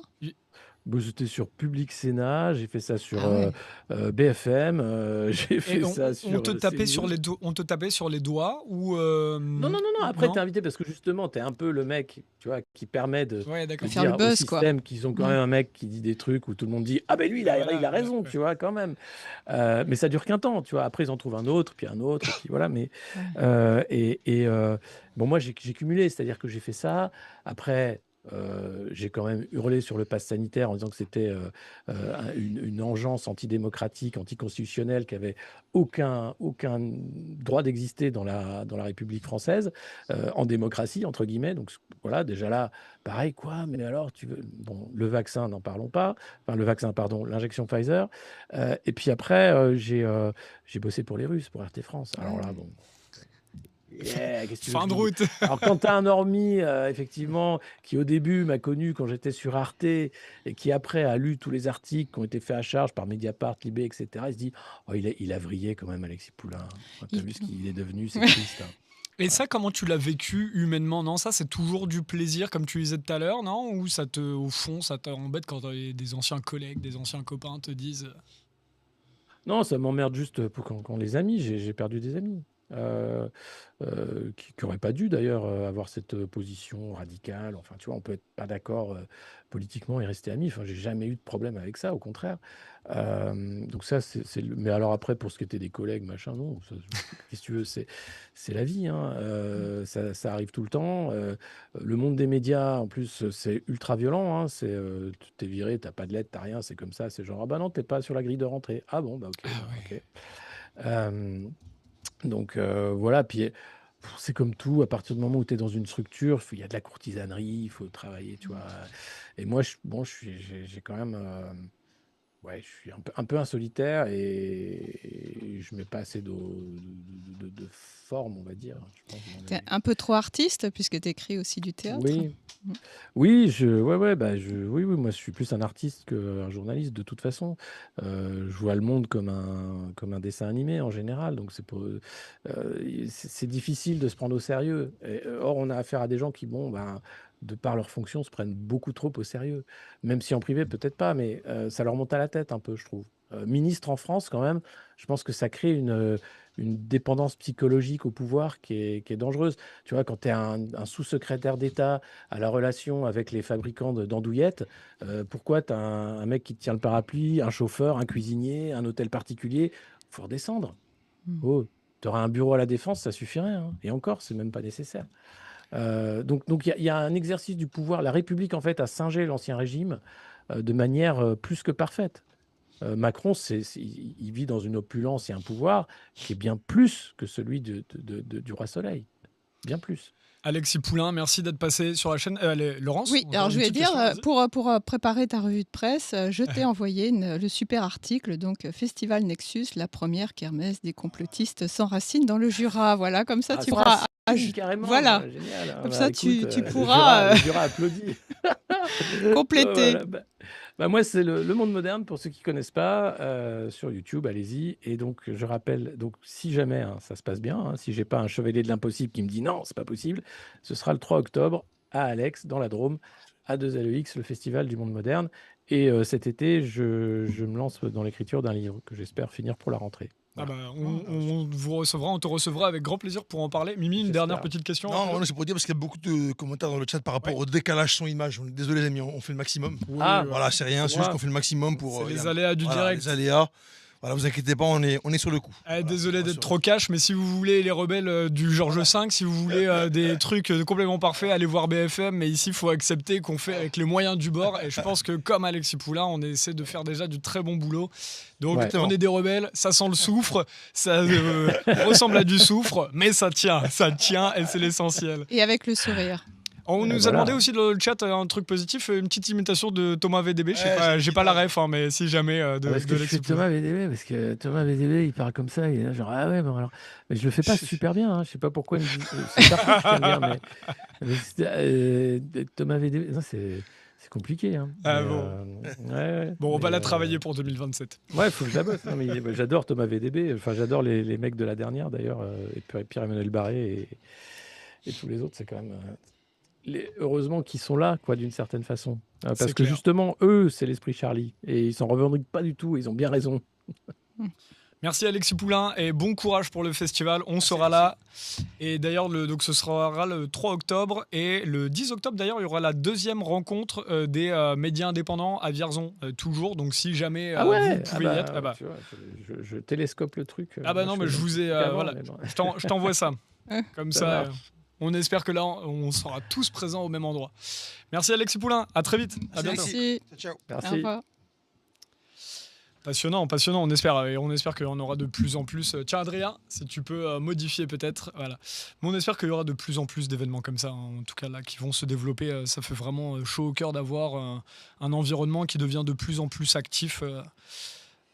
bah, c'était sur Public Sénat, j'ai fait ça sur, Ah ouais. BFM, j'ai Et fait ça on sur, te tapait sur CNews. les on te tapait sur les doigts ou Non, non, non, non, après tu es non? invité parce que justement, tu es un peu le mec, tu vois, qui permet Ouais, de d'accord. Faire le dire au buzz, quoi. système qu'ils ont quand Mm. même un mec qui dit des trucs où tout le monde dit: «Ah ben lui Ouais, il a voilà, ouais, raison», ouais. tu vois? Quand même. Mais ça dure qu'un temps, tu vois? Après ils en trouvent un autre et puis voilà, mais Ouais. bon moi j'ai cumulé, c'est-à-dire que j'ai fait ça. Après, j'ai quand même hurlé sur le pass sanitaire en disant que c'était, une engeance antidémocratique, anticonstitutionnelle qui avait aucun droit d'exister dans la République française, en «démocratie» entre guillemets, donc voilà, déjà là, pareil: «Quoi? Mais alors tu veux» bon, le vaccin, n'en parlons pas, enfin le vaccin, pardon, l'injection Pfizer, et puis après, j'ai bossé pour les Russes, pour RT France. Ah Alors là, ouais. bon, yeah, qu'est-ce que tu veux que Fin je de te dise? route. Alors quand tu as un normie, effectivement, qui au début m'a connu quand j'étais sur Arte et qui après a lu tous les articles qui ont été faits à charge par Mediapart, Libé et cetera, il se dit: «Oh il a vrillé quand même Alexis Poulain. Oh, tu as Il- vu ce qu'il est devenu, c'est triste, hein». Et Voilà. ça, comment tu l'as vécu humainement? Non, ça, c'est toujours du plaisir, comme tu disais tout à l'heure, non? Ou au fond, ça t'embête quand des anciens collègues, des anciens copains te disent. Non, ça m'emmerde juste pour quand les amis, j'ai perdu des amis, qui n'auraient pas dû d'ailleurs, avoir cette, position radicale. Enfin, tu vois, on peut être pas d'accord, politiquement et rester amis. Enfin, j'ai jamais eu de problème avec ça, au contraire. Donc ça, mais alors après, pour ce qui était des collègues, machin, non, ça, qu'est-ce que tu veux? C'est la vie, hein, ça arrive tout le temps. Le monde des médias, en plus, c'est ultra violent, hein. Tu es viré, tu pas de lettre, tu rien, c'est comme ça. C'est genre: «Ah bah non, tu pas sur la grille de rentrée». «Ah bon, bah OK, Ah bah ouais. OK». Hem donc voilà, puis c'est comme tout, à partir du moment où tu es dans une structure, il y a de la courtisanerie, il faut travailler, tu vois? Et moi, j'ai quand même, ouais, je suis un peu un solitaire et je mets pas assez de forme, on va dire, je pense, dans T'es les. un peu trop artiste puisque tu écris aussi du théâtre. Oui. Mm. Oui, ouais, bah, oui, moi, je suis plus un artiste qu'un journaliste de toute façon. Je vois le monde comme un dessin animé en général, donc c'est difficile de se prendre au sérieux. Or, on a affaire à des gens qui, bon, ben, de par leur fonction, se prennent beaucoup trop au sérieux. Même si en privé, peut-être pas, mais ça leur monte à la tête un peu, je trouve. Ministre en France, quand même, je pense que ça crée une dépendance psychologique au pouvoir qui est dangereuse. Tu vois, quand tu es un sous-secrétaire d'État à la relation avec les fabricants d'andouillettes, pourquoi tu as un mec qui te tient le parapluie, un chauffeur, un cuisinier, un hôtel particulier? Faut redescendre. Mm. Oh, tu auras un bureau à la Défense, ça suffirait, hein. Et encore, c'est même pas nécessaire. Donc il y a un exercice du pouvoir. La République, en fait, a singé l'Ancien Régime de manière plus que parfaite. Macron, il vit dans une opulence et un pouvoir qui est bien plus que celui du roi Soleil. Bien plus. Alexis Poulain, merci d'être passé sur la chaîne. Laurence, Oui, encore alors une je vais petite dire, question, vas-y. pour préparer ta revue de presse, je t'ai envoyé le super article, donc Festival Nexus, la première kermesse des complotistes sans racines dans le Jura. Voilà, comme ça Ah, tu sans pourras Ah, carrément. voilà. Génial. Comme Bah, ça, écoute, tu pourras Jura applaudit. compléter. Voilà, moi, c'est le Monde Moderne, pour ceux qui ne connaissent pas, sur YouTube, allez-y. Et donc, je rappelle, donc, si jamais ça se passe bien, si j'ai pas un chevalier de l'impossible qui me dit non, c'est pas possible, ce sera le 3 octobre à Alex, dans la Drôme, à 2LEX, le festival du Monde Moderne. Et cet été, je me lance dans l'écriture d'un livre que j'espère finir pour la rentrée. Voilà. On te recevra avec grand plaisir pour en parler. Mimi, une dernière petite question. Non, c'est pour dire parce qu'il y a beaucoup de commentaires dans le chat par rapport au décalage son-image. Désolé les amis, on fait le maximum. Voilà, c'est rien, c'est juste qu'on fait le maximum pour les aléas du direct. Les aléas. Voilà, vous inquiétez pas, on est sur le coup. Désolé d'être trop cash, mais si vous voulez les rebelles du Georges V, si vous voulez des trucs complètement parfaits, allez voir BFM. Mais ici, il faut accepter qu'on fait avec les moyens du bord. Et je pense que comme Alexis Poulain, on essaie de faire déjà du très bon boulot. Donc on est des rebelles, ça sent le soufre, ça ressemble à du soufre, mais ça tient et c'est l'essentiel. Et avec le sourire. On nous a demandé aussi dans le chat un truc positif, une petite imitation de Thomas VDB. J'ai pas la ref, mais si jamais parce que je fais Thomas VDB, parce que Thomas VDB, il parle comme ça, il est là, genre ah ouais, bon alors, mais je le fais pas super bien. Je sais pas pourquoi. C'est pas que je bien, mais Thomas VDB, non, c'est compliqué. Bon, on va la travailler pour 2027. Ouais, faut que je la bosse. Non, mais j'adore Thomas VDB. Enfin, j'adore les mecs de la dernière d'ailleurs, et Pierre-Emmanuel Barré et tous les autres. C'est quand même. Heureusement qu'ils sont là, quoi, d'une certaine façon. Parce que justement, eux, c'est l'esprit Charlie. Et ils s'en revendiquent pas du tout. Ils ont bien raison. Merci Alexis Poulain et bon courage pour le festival. On sera là. Et d'ailleurs, donc ce sera le 3 octobre. Et le 10 octobre, d'ailleurs, il y aura la deuxième rencontre des médias indépendants à Vierzon, toujours. Donc si jamais vous pouvez y être. Tu vois, je télescope le truc. Non, mais je vous ai. Voilà. Je t'envoie ça. Comme ça. On espère que là, on sera tous présents au même endroit. Merci Alexis Poulain. À très vite. À bientôt. Merci. Ciao. Merci. Passionnant. On espère. Et on espère qu'il y en aura de plus en plus. Tiens, Adrien, si tu peux modifier peut-être. Voilà. Mais on espère qu'il y aura de plus en plus d'événements comme ça, en tout cas là, qui vont se développer. Ça fait vraiment chaud au cœur d'avoir un environnement qui devient de plus en plus actif.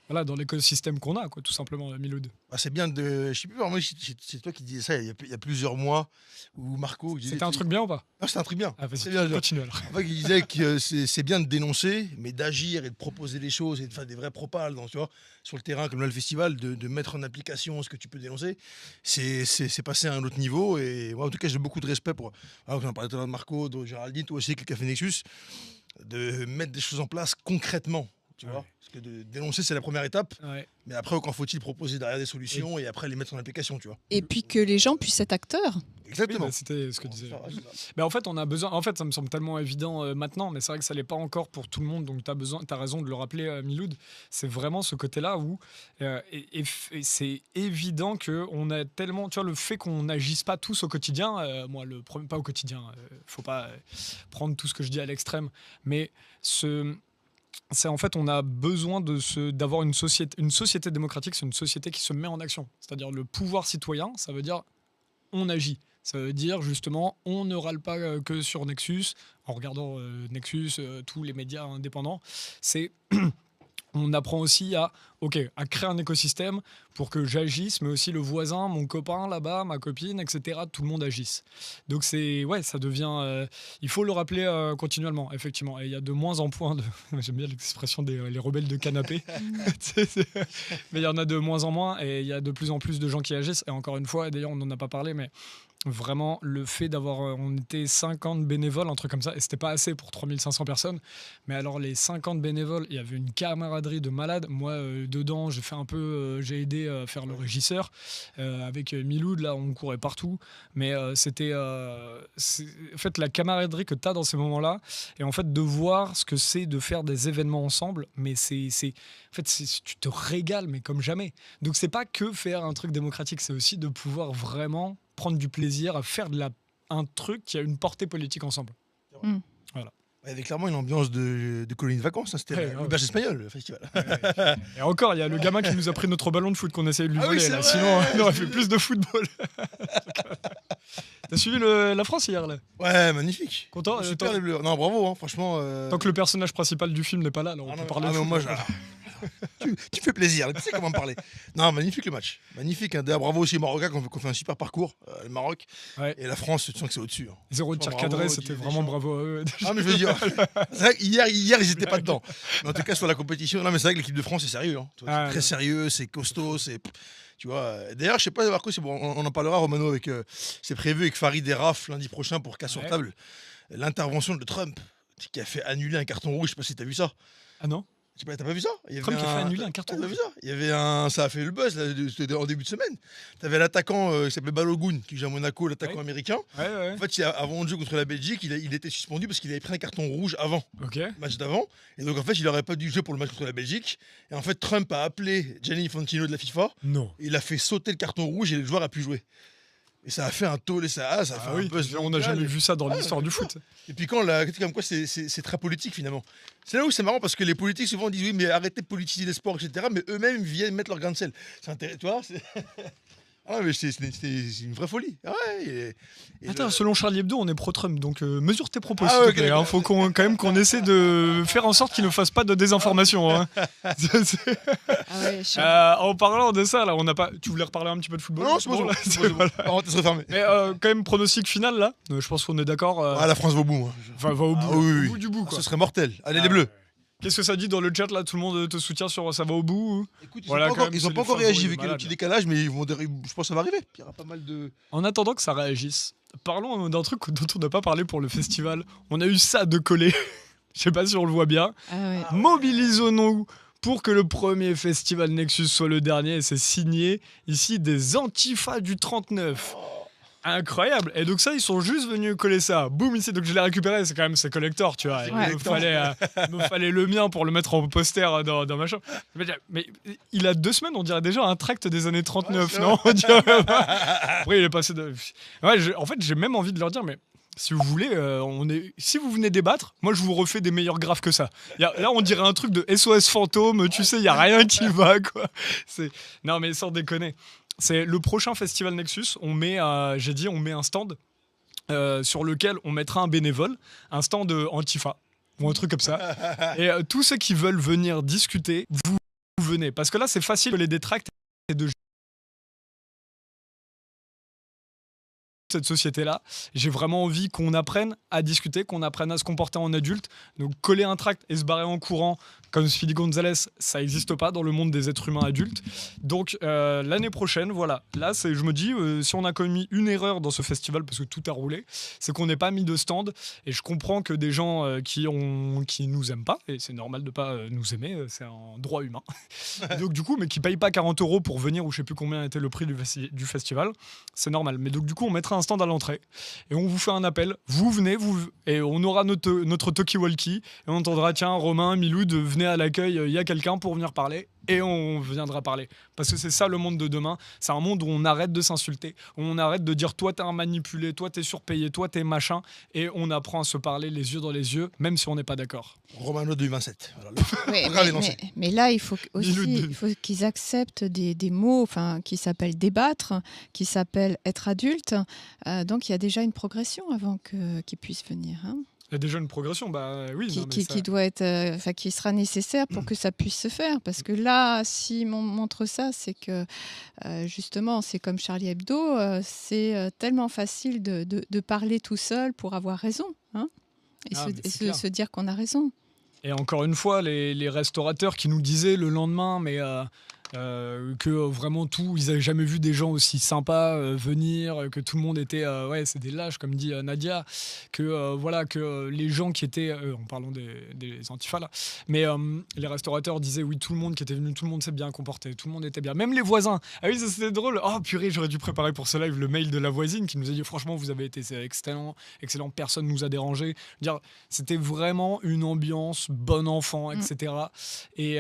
Voilà, dans l'écosystème qu'on a, quoi, tout simplement, Miloud. C'est bien de. Je sais plus, moi, c'est toi qui disais ça il y a plusieurs mois, ou Marco. C'était un truc bien ou pas? Non, c'était un truc bien. C'est bien, continue alors. En fait, il disait que c'est bien de dénoncer, mais d'agir et de proposer des choses et de faire des vrais propals sur le terrain, comme là le festival, de mettre en application ce que tu peux dénoncer. C'est passé à un autre niveau. Et moi, en tout cas, j'ai beaucoup de respect pour. Alors, j'en parlais tout à l'heure de Marco, de Géraldine, toi aussi, avec le Café Nexus, de mettre des choses en place concrètement. Tu vois, parce que de dénoncer, c'est la première étape. Mais après, quand faut-il proposer derrière des solutions et après les mettre en application, tu vois. Et puis que les gens puissent être acteurs. Exactement. C'était ce que disait. En fait, on a besoin. En fait, ça me semble tellement évident maintenant, mais c'est vrai que ça l'est pas encore pour tout le monde. Donc, t'as raison de le rappeler, Miloud. C'est vraiment ce côté-là où et c'est évident que on a tellement. Tu vois, le fait qu'on n'agisse pas tous au quotidien. Moi, le premier, pas au quotidien. Faut pas prendre tout ce que je dis à l'extrême, mais c'est en fait, on a besoin d'avoir une société démocratique, c'est une société qui se met en action. C'est-à-dire le pouvoir citoyen, ça veut dire on agit. Ça veut dire justement on ne râle pas que sur Nexus, en regardant Nexus, tous les médias indépendants. On apprend aussi à créer un écosystème pour que j'agisse, mais aussi le voisin, mon copain là-bas, ma copine, etc. Tout le monde agisse. Donc ça devient. Il faut le rappeler continuellement, effectivement. Et il y a de moins en moins de. J'aime bien l'expression les rebelles de canapé. Mais il y en a de moins en moins, et il y a de plus en plus de gens qui agissent. Et encore une fois, d'ailleurs, on n'en a pas parlé, mais vraiment le fait on était 50 bénévoles, un truc comme ça, et c'était pas assez pour 3500 personnes, mais alors les 50 bénévoles, il y avait une camaraderie de malade. Moi dedans j'ai aidé à faire le régisseur avec Miloud, là on courait partout, mais c'était en fait la camaraderie que tu as dans ces moments là, et en fait de voir ce que c'est de faire des événements ensemble, mais tu te régales mais comme jamais. Donc c'est pas que faire un truc démocratique, c'est aussi de pouvoir vraiment prendre du plaisir à faire un truc qui a une portée politique ensemble. Voilà. Il y avait clairement une ambiance de colonie de vacances. C'était l'auberge espagnole, le festival. Et encore, il y a le gamin qui nous a pris notre ballon de foot qu'on essayait de lui voler. Là. Sinon, on aurait fait plus de football. T'as suivi la France hier là? Ouais, magnifique. Content? Super les Bleus. Non, bravo, franchement. Tant que le personnage principal du film n'est pas là, on peut parler de foot. Moi, tu fais plaisir, tu sais comment me parler. Non, magnifique le match. Magnifique. D'ailleurs, bravo aussi aux Marocains qui ont fait un super parcours, le Maroc. Ouais. Et la France, tu sens que c'est au-dessus. Hein. 0 de tir cadré, c'était vraiment bravo à eux. Ah, mais je veux dire, c'est vrai qu'hier, ils n'étaient pas dedans. Mais en tout cas, sur la compétition, non, mais c'est vrai que l'équipe de France, c'est sérieux. Hein. C'est très sérieux, c'est costaud, c'est. Tu vois. D'ailleurs, je sais pas, Marco, on en parlera, Romano, avec. C'est prévu avec Farid et Raph lundi prochain pour Casse sur table. L'intervention de Trump qui a fait annuler un carton rouge. Je sais pas si t'as vu ça. Ah non? T'as pas vu ça? Trump qui a fait annuler un carton rouge. T'as vu ça? Il y avait ça a fait le buzz là, en début de semaine. T'avais l'attaquant qui s'appelait Balogun qui joue à Monaco, l'attaquant américain. Ouais. En fait, avant le jeu contre la Belgique, il était suspendu parce qu'il avait pris un carton rouge avant. Le match d'avant. Et donc en fait, il n'aurait pas dû jouer pour le match contre la Belgique. Et en fait, Trump a appelé Gianni Infantino de la FIFA. Non. Il a fait sauter le carton rouge et le joueur a pu jouer. Et ça a fait un tollé, ça a fait un buzz. On n'a jamais vu ça dans l'histoire du foot. Et puis comme quoi c'est très politique finalement. C'est là où c'est marrant parce que les politiques souvent disent oui mais arrêtez de politiser les sports, etc. Mais eux-mêmes viennent mettre leur grain de sel. C'est intéressant, tu vois. Ah mais c'est une vraie folie. Ouais, Attends, selon Charlie Hebdo, on est pro-Trump, donc mesure tes propos. S'il te plaît, hein. Faut quand même qu'on essaie de faire en sorte qu'il ne fasse pas de désinformation. Hein. En parlant de ça, là, on n'a pas. Tu voulais reparler un petit peu de football? Non, c'est bon. Parenthèse refermée. Mais quand même pronostic final là. Je pense qu'on est d'accord. La France va au bout. Enfin, va au bout. Au bout du bout. Quoi. Ce serait mortel. Allez les Bleus. Qu'est-ce que ça dit dans le chat là? Tout le monde te soutient sur ça va au bout? Écoute, ils n'ont pas encore réagi avec le petit décalage, mais je pense que ça va arriver. Il y aura pas mal de. En attendant que ça réagisse, parlons d'un truc dont on n'a pas parlé pour le festival. On a eu ça de coller. Je sais pas si on le voit bien. Mobilisons-nous pour que le premier festival Nexus soit le dernier. Et c'est signé ici des Antifas du 39. Incroyable. Et donc ça, ils sont juste venus coller ça. Boum, ici. Donc je l'ai récupéré. C'est collector, tu vois. Il me fallait le mien pour le mettre en poster dans ma chambre. Mais il a 2 semaines, on dirait déjà un tract des années 39, non? Après, il est passé de... en fait, j'ai même envie de leur dire, mais si vous voulez, si vous venez débattre, moi je vous refais des meilleurs graphes que ça. Là, on dirait un truc de SOS fantôme, tu sais, il n'y a rien qui va, quoi. Non, mais sans déconner. C'est le prochain festival Nexus. On met un stand sur lequel on mettra un bénévole, un stand Antifa ou un truc comme ça. Et tous ceux qui veulent venir discuter, vous venez. Parce que là, c'est facile de les détracter et de cette société-là. J'ai vraiment envie qu'on apprenne à discuter, qu'on apprenne à se comporter en adulte. Donc coller un tract et se barrer en courant comme Speedy Gonzalez, ça n'existe pas dans le monde des êtres humains adultes. Donc l'année prochaine, voilà. Là, je me dis, si on a commis une erreur dans ce festival, parce que tout a roulé, c'est qu'on n'ait pas mis de stand. Et je comprends que des gens qui nous aiment pas, et c'est normal de pas nous aimer, c'est un droit humain. Donc du coup, mais qui payent pas 40 € pour venir, ou je sais plus combien était le prix du festival, c'est normal. Mais donc du coup, on mettra un stand à l'entrée et on vous fait un appel. Vous venez, et on aura notre talkie-walkie et on entendra, tiens, Romain, Miloud, venez à l'accueil, il y a quelqu'un pour venir parler. Et on viendra parler. Parce que c'est ça le monde de demain. C'est un monde où on arrête de s'insulter, où on arrête de dire toi t'es un manipulé, toi t'es surpayé, toi t'es machin. Et on apprend à se parler les yeux dans les yeux, même si on n'est pas d'accord. Romano 2027. Mais là, il faut qu'ils acceptent des mots qui s'appellent débattre, qui s'appellent être adulte. Donc il y a déjà une progression avant qu'ils puissent venir. Hein. Il y a déjà une progression, oui. Qui doit être, qui sera nécessaire pour que ça puisse se faire. Parce que là, si on montre ça, c'est que justement, c'est comme Charlie Hebdo, c'est tellement facile de parler tout seul pour avoir raison, hein, et se dire qu'on a raison. Et encore une fois, les restaurateurs qui nous disaient le lendemain, mais que vraiment ils n'avaient jamais vu des gens aussi sympas venir, que tout le monde était c'est des lâches comme dit Nadia, que les gens qui étaient en parlant des Antifas là, mais les restaurateurs disaient oui, tout le monde qui était venu, tout le monde s'est bien comporté, tout le monde était bien, même les voisins. Ah oui, ça c'était drôle. Oh purée, j'aurais dû préparer pour ce live le mail de la voisine qui nous a dit franchement vous avez été excellent, personne nous a dérangé. C'était vraiment une ambiance bon enfant, etc. Et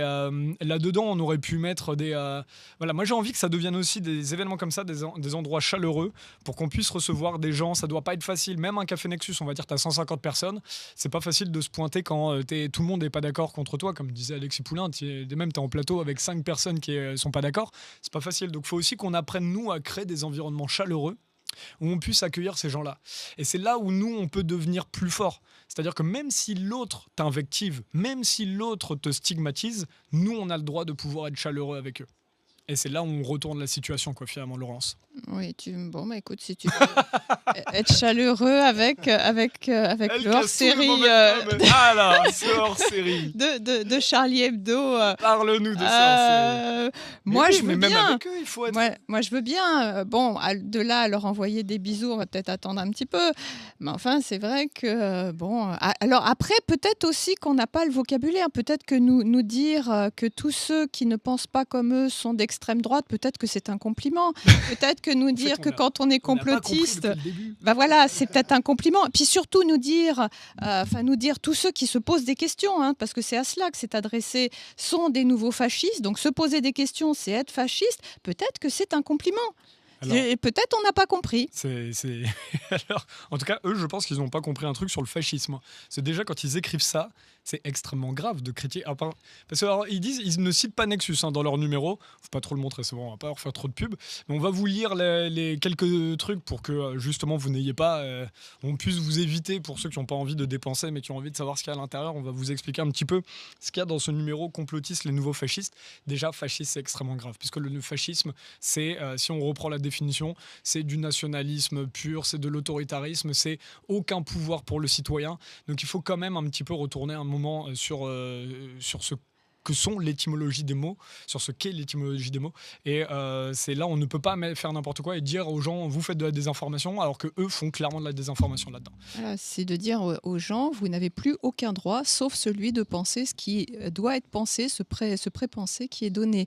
là-dedans on aurait pu mettre moi j'ai envie que ça devienne aussi des événements comme ça, des endroits chaleureux pour qu'on puisse recevoir des gens. Ça doit pas être facile, même un café Nexus, on va dire t'as 150 personnes, c'est pas facile de se pointer quand tout le monde n'est pas d'accord contre toi, comme disait Alexis Poulain, t'es en plateau avec 5 personnes qui sont pas d'accord, c'est pas facile. Donc faut aussi qu'on apprenne nous à créer des environnements chaleureux où on puisse accueillir ces gens-là. Et c'est là où nous, on peut devenir plus fort. C'est-à-dire que même si l'autre t'invective, même si l'autre te stigmatise, nous, on a le droit de pouvoir être chaleureux avec eux. Et c'est là où on retourne la situation, quoi, finalement, Laurence. Oui, bon, bah écoute, si tu veux être chaleureux avec le hors-série ce hors-série. de Charlie Hebdo. Parle-nous de ça. Moi, je veux même bien. avec eux, il faut être... Moi, je veux bien. Bon, de là à leur envoyer des bisous, on va peut-être attendre un petit peu. Mais enfin, c'est vrai que, bon... Alors après, peut-être aussi qu'on n'a pas le vocabulaire. Peut-être que nous dire que tous ceux qui ne pensent pas comme eux sont d'extrême droite, peut-être que c'est un compliment. Peut-être que nous dire que quand on est complotiste, bah voilà, c'est peut-être un compliment. Puis surtout nous dire tous ceux qui se posent des questions, hein, parce que c'est à cela que c'est adressé, sont des nouveaux fascistes. Donc se poser des questions, c'est être fasciste. Peut-être que c'est un compliment. Et peut-être on n'a pas compris. Alors, en tout cas, eux, je pense qu'ils n'ont pas compris un truc sur le fascisme. C'est déjà quand ils écrivent ça, c'est extrêmement grave de critiquer. Parce qu'ils ne citent pas Nexus dans leur numéro. Faut pas trop le montrer, c'est bon, on va pas leur faire trop de pub. Mais on va vous lire les quelques trucs pour que justement vous n'ayez pas, on puisse vous éviter pour ceux qui n'ont pas envie de dépenser mais qui ont envie de savoir ce qu'il y a à l'intérieur. On va vous expliquer un petit peu ce qu'il y a dans ce numéro complotiste, les nouveaux fascistes. Déjà, fasciste, c'est extrêmement grave puisque le fascisme, c'est, si on reprend la définition, c'est du nationalisme pur, c'est de l'autoritarisme, c'est aucun pouvoir pour le citoyen. Donc il faut quand même un petit peu retourner un moment sur ce que sont l'étymologie des mots, sur ce qu'est l'étymologie des mots. Et c'est là, on ne peut pas faire n'importe quoi et dire aux gens, vous faites de la désinformation, alors qu'eux font clairement de la désinformation là-dedans. Voilà, c'est de dire aux gens, vous n'avez plus aucun droit, sauf celui de penser ce qui doit être pensé, ce pré-pensé qui est donné.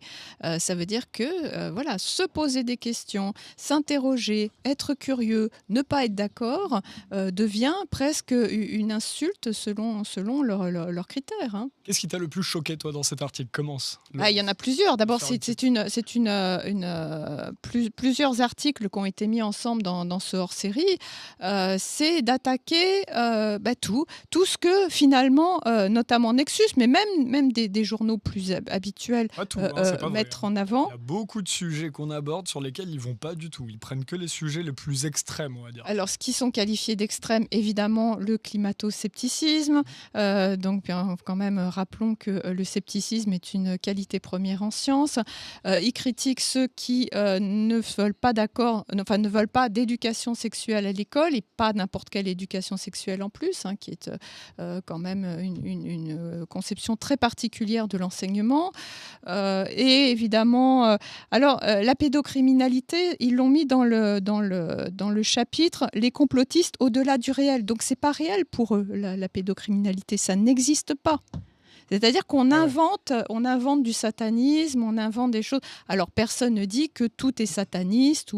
Ça veut dire que, voilà, se poser des questions, s'interroger, être curieux, ne pas être d'accord, devient presque une insulte selon leurs critères. Hein. Qu'est-ce qui t'a le plus choqué, toi, dans cet article? Commence. Il y en a plusieurs. D'abord, plusieurs articles qui ont été mis ensemble dans ce hors-série. C'est d'attaquer tout ce que finalement, notamment Nexus, mais même des journaux plus habituels mettre en avant. Il y a beaucoup de sujets qu'on aborde sur lesquels ils vont pas du tout. Ils prennent que les sujets les plus extrêmes, on va dire. Alors, ce qui sont qualifiés d'extrêmes, évidemment, le climato-scepticisme. Donc, quand même, rappelons que le scepticisme est une qualité première en sciences. Ils critiquent ceux qui ne veulent pas d'éducation sexuelle à l'école et pas n'importe quelle éducation sexuelle en plus, hein, qui est quand même une conception très particulière de l'enseignement. Et évidemment, la pédocriminalité, ils l'ont mis dans le chapitre les complotistes au-delà du réel. Donc c'est pas réel pour eux, la pédocriminalité, ça n'existe pas. C'est-à-dire qu'on invente du satanisme, on invente des choses. Alors, personne ne dit que tout est sataniste.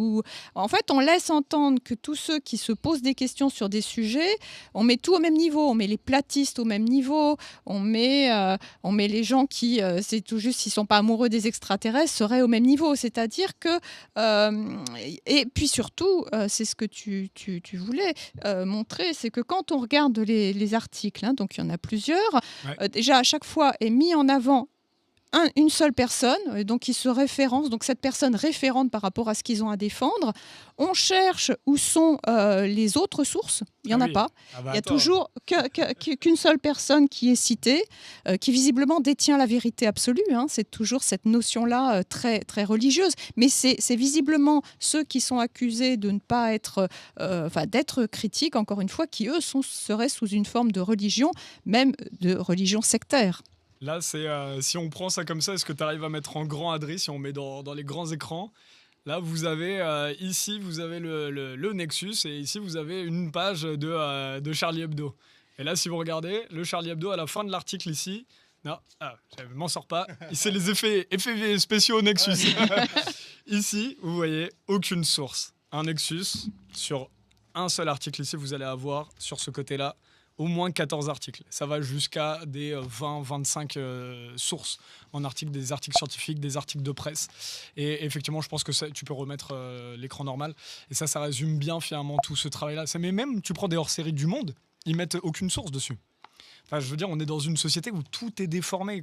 En fait, on laisse entendre que tous ceux qui se posent des questions sur des sujets, on met tout au même niveau. On met les platistes au même niveau. On met les gens qui, c'est tout juste, s'ils ne sont pas amoureux des extraterrestres, seraient au même niveau. C'est-à-dire que... et puis surtout, c'est ce que tu voulais montrer, c'est que quand on regarde les articles, hein, donc il y en a plusieurs, déjà à chaque fois est mis en avant une seule personne, donc qui se référence, donc cette personne référente par rapport à ce qu'ils ont à défendre. On cherche où sont les autres sources, il n'y en a pas. Il n'y a toujours qu'une seule personne qui est citée, qui visiblement détient la vérité absolue. Hein. C'est toujours cette notion-là très, très religieuse. Mais c'est visiblement ceux qui sont accusés de ne pas être, d'être critiques, encore une fois, qui eux seraient sous une forme de religion, même de religion sectaire. Là, c'est si on prend ça comme ça, est-ce que tu arrives à mettre en grand, Adri, si on met dans les grands écrans? Là, vous avez ici, vous avez le Nexus et ici, vous avez une page de Charlie Hebdo. Et là, si vous regardez, le Charlie Hebdo, à la fin de l'article ici, non, je ne m'en sors pas. C'est les effets spéciaux Nexus. Ici, vous voyez aucune source. Un Nexus, sur un seul article ici, vous allez avoir sur ce côté-là au moins 14 articles. Ça va jusqu'à des 20-25 sources en articles, des articles scientifiques, des articles de presse. Et effectivement, je pense que tu peux remettre l'écran normal. Et ça résume bien finalement tout ce travail-là. Mais même, tu prends des hors-séries du Monde, ils mettent aucune source dessus. Enfin, je veux dire, on est dans une société où tout est déformé.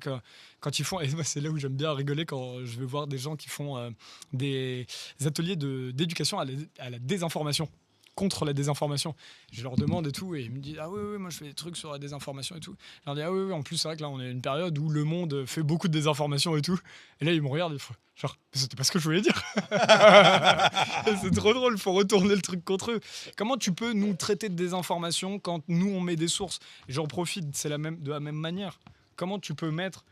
Quand ils font, et moi, c'est là où j'aime bien rigoler quand je vais voir des gens qui font des ateliers d'éducation à la désinformation. Contre la désinformation. Je leur demande et tout, et ils me disent ah oui, moi je fais des trucs sur la désinformation et tout. Je leur dis ah oui, en plus c'est vrai que là on est à une période où le monde fait beaucoup de désinformation et tout. Et là ils me regardent, ils font genre mais c'était pas ce que je voulais dire. C'est trop drôle, il faut retourner le truc contre eux. Comment tu peux nous traiter de désinformation quand nous on met des sources? Et j'en profite, c'est de la même manière. Comment tu peux mettre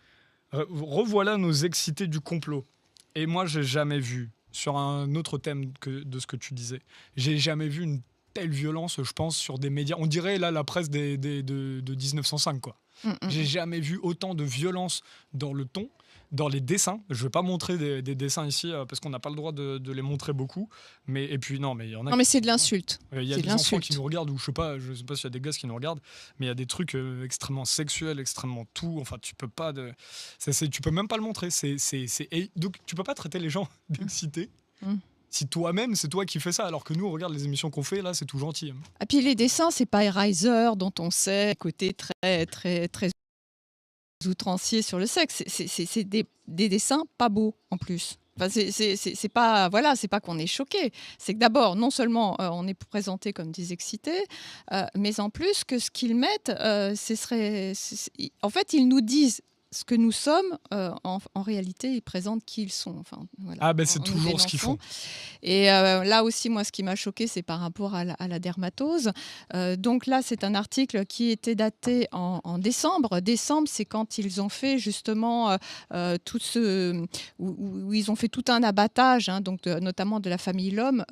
revoilà nos excités du complot. Et moi j'ai jamais vu sur un autre thème de ce que tu disais. J'ai jamais vu une telle violence, je pense, sur des médias. On dirait là la presse de 1905, quoi. J'ai jamais vu autant de violence dans le ton, dans les dessins. Je vais pas montrer des dessins ici parce qu'on n'a pas le droit de les montrer beaucoup. Et puis non, mais il y en a. Non, mais c'est de l'insulte. Il y a des enfants qui nous regardent, ou je sais pas s'il y a des gosses qui nous regardent, mais il y a des trucs extrêmement sexuels, extrêmement tout. Enfin, tu peux pas tu peux même pas le montrer. Et donc tu peux pas traiter les gens d'excités. Si toi-même, c'est toi qui fais ça, alors que nous, on regarde les émissions qu'on fait, là, c'est tout gentil. Et puis les dessins, c'est pas Eraser, dont on sait côté très, très, très outrancier sur le sexe. C'est des dessins pas beaux, en plus. Enfin, c'est pas qu'on est choqué. C'est que d'abord, non seulement on est présenté comme des excités, mais en plus que ce qu'ils mettent, en fait, ils nous disent ce que nous sommes, en réalité, ils présentent qui ils sont. Enfin, voilà, c'est toujours ce qu'ils font. Et là aussi, moi, ce qui m'a choqué, c'est par rapport à la dermatose. Donc là, c'est un article qui était daté en décembre. Décembre, c'est quand ils ont fait justement où ils ont fait tout un abattage, donc notamment de la famille Lhomme,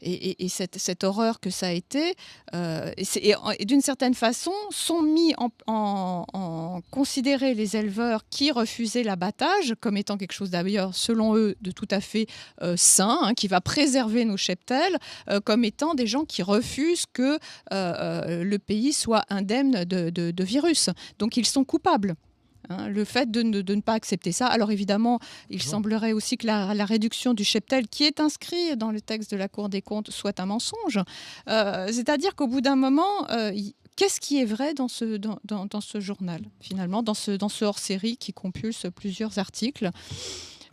et cette horreur que ça a été. Et d'une certaine façon, sont mis en considérer les éleveurs qui refusaient l'abattage comme étant quelque chose d'ailleurs, selon eux, de tout à fait sain, qui va préserver nos cheptels, comme étant des gens qui refusent que le pays soit indemne de virus. Donc ils sont coupables. Le fait de ne pas accepter ça. Alors évidemment, il semblerait aussi que la réduction du cheptel qui est inscrit dans le texte de la Cour des comptes soit un mensonge. C'est-à-dire qu'au bout d'un moment, qu'est-ce qui est vrai dans ce journal, finalement, dans ce hors-série qui compulse plusieurs articles?